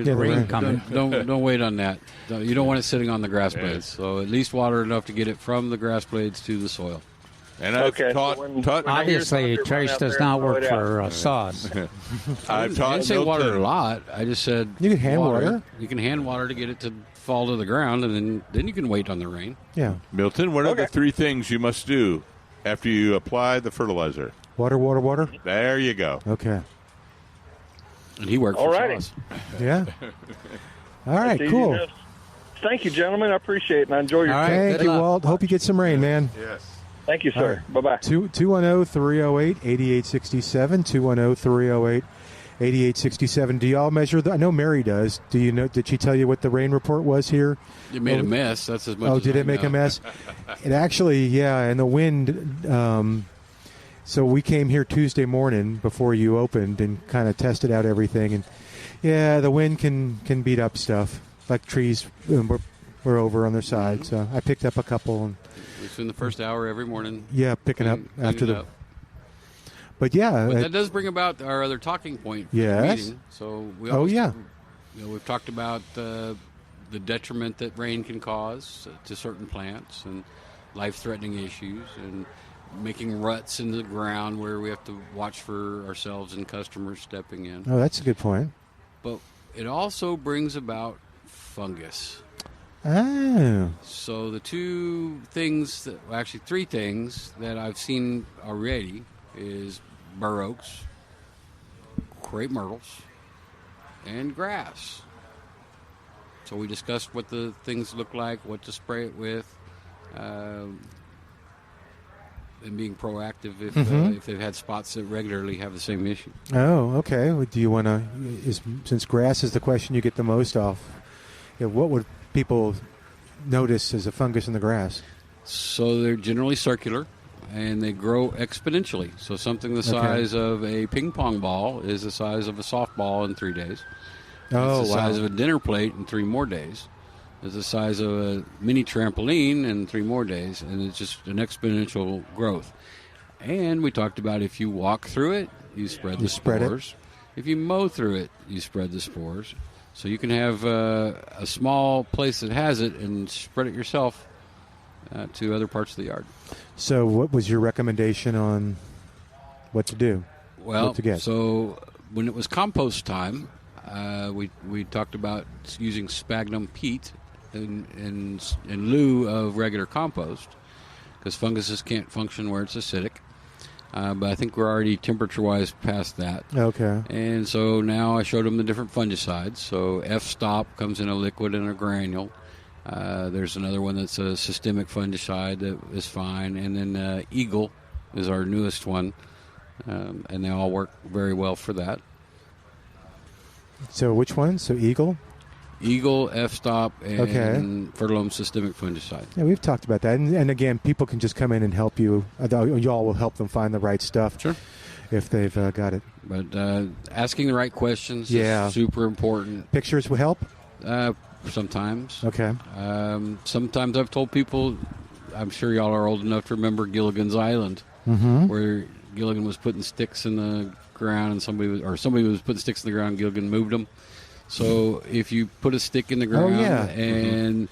get rain coming. Don't wait on that. You don't want it sitting on the grass blades. So at least water enough to get it from the grass blades to the soil. And I've taught obviously, trace does not work for sauce. I didn't say water a lot. I just said you can hand water. You can hand water to get it to fall to the ground, and then you can wait on the rain. Yeah. Milton, what are the 3 things you must do after you apply the fertilizer? Water, water, water. There you go. Okay. And he worked for sauce. Yeah. All right, cool. Thank you, gentlemen. I appreciate it, and I enjoy your time. Thank you, Walt. Hope you get some rain, man. Yes. Thank you, sir. Bye-bye. 210-308-8867, 210-308-8867. Do y'all measure I know Mary does. Do you know? Did she tell you what the rain report was here? It made a mess. That's as much as did it make a mess? It actually, and the wind. So we came here Tuesday morning before you opened and kind of tested out everything. And, the wind can beat up stuff. Like trees were over on their side. So I picked up a couple. And it's in the first hour every morning. Yeah, picking up after the... But that does bring about our other talking point for the meeting. So we we've talked about the detriment that rain can cause to certain plants and life-threatening issues and making ruts in the ground where we have to watch for ourselves and customers stepping in. Oh, that's a good point. But it also brings about fungus. Oh. So the 3 things that I've seen already is bur oaks, crepe myrtles, and grass. So we discussed what the things look like, what to spray it with, and being proactive if they've had spots that regularly have the same issue. Oh, okay. Well, do you want to, since grass is the question you get the most off, what would people notice as a fungus in the grass? So they're generally circular. And they grow exponentially. So something the size of a ping pong ball is the size of a softball in 3 days. It's the size of a dinner plate in 3 more days. It's the size of a mini trampoline in 3 more days. And it's just an exponential growth. And we talked about if you walk through it, you spread the spores. If you mow through it, you spread the spores. So you can have a small place that has it and spread it yourself to other parts of the yard. So what was your recommendation on what to do? Well, what to get? So when it was compost time, we talked about using sphagnum peat in lieu of regular compost because funguses can't function where it's acidic. But I think we're already temperature-wise past that. Okay. And so now I showed them the different fungicides. So F-Stop comes in a liquid and a granule. There's another one that's a systemic fungicide that is fine. And then Eagle is our newest one. And they all work very well for that. So which one? So Eagle? Eagle, F-Stop, and Fertilome systemic fungicide. Yeah, we've talked about that. And again, people can just come in and help you. Y'all will help them find the right stuff. Sure. If they've got it. But asking the right questions is super important. Pictures will help? Sometimes. Okay. Sometimes I've told people, I'm sure y'all are old enough to remember Gilligan's Island, where Gilligan was putting sticks in the ground and somebody was putting sticks in the ground and Gilligan moved them. So if you put a stick in the ground and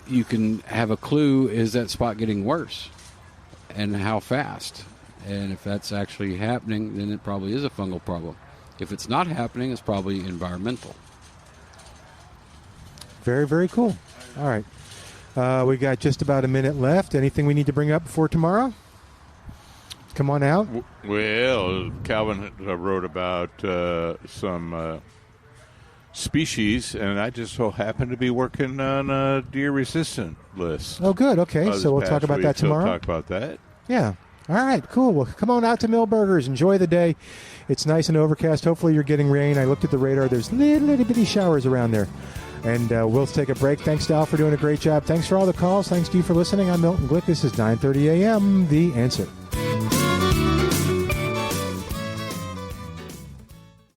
you can have a clue, is that spot getting worse and how fast? And if that's actually happening, then it probably is a fungal problem. If it's not happening, it's probably environmental. Very, very cool. All right. We got just about a minute left. Anything we need to bring up before tomorrow? Come on out. Well, Calvin wrote about some species, and I just so happen to be working on a deer-resistant list. Oh, good. Okay, so we'll talk about that tomorrow. We'll talk about that. Yeah. All right, cool. Well, come on out to Millburgers. Enjoy the day. It's nice and overcast. Hopefully you're getting rain. I looked at the radar. There's little bitty showers around there. And we'll take a break. Thanks to Al for doing a great job. Thanks for all the calls. Thanks to you for listening. I'm Milton Glueck. This is 9:30 a.m. The Answer.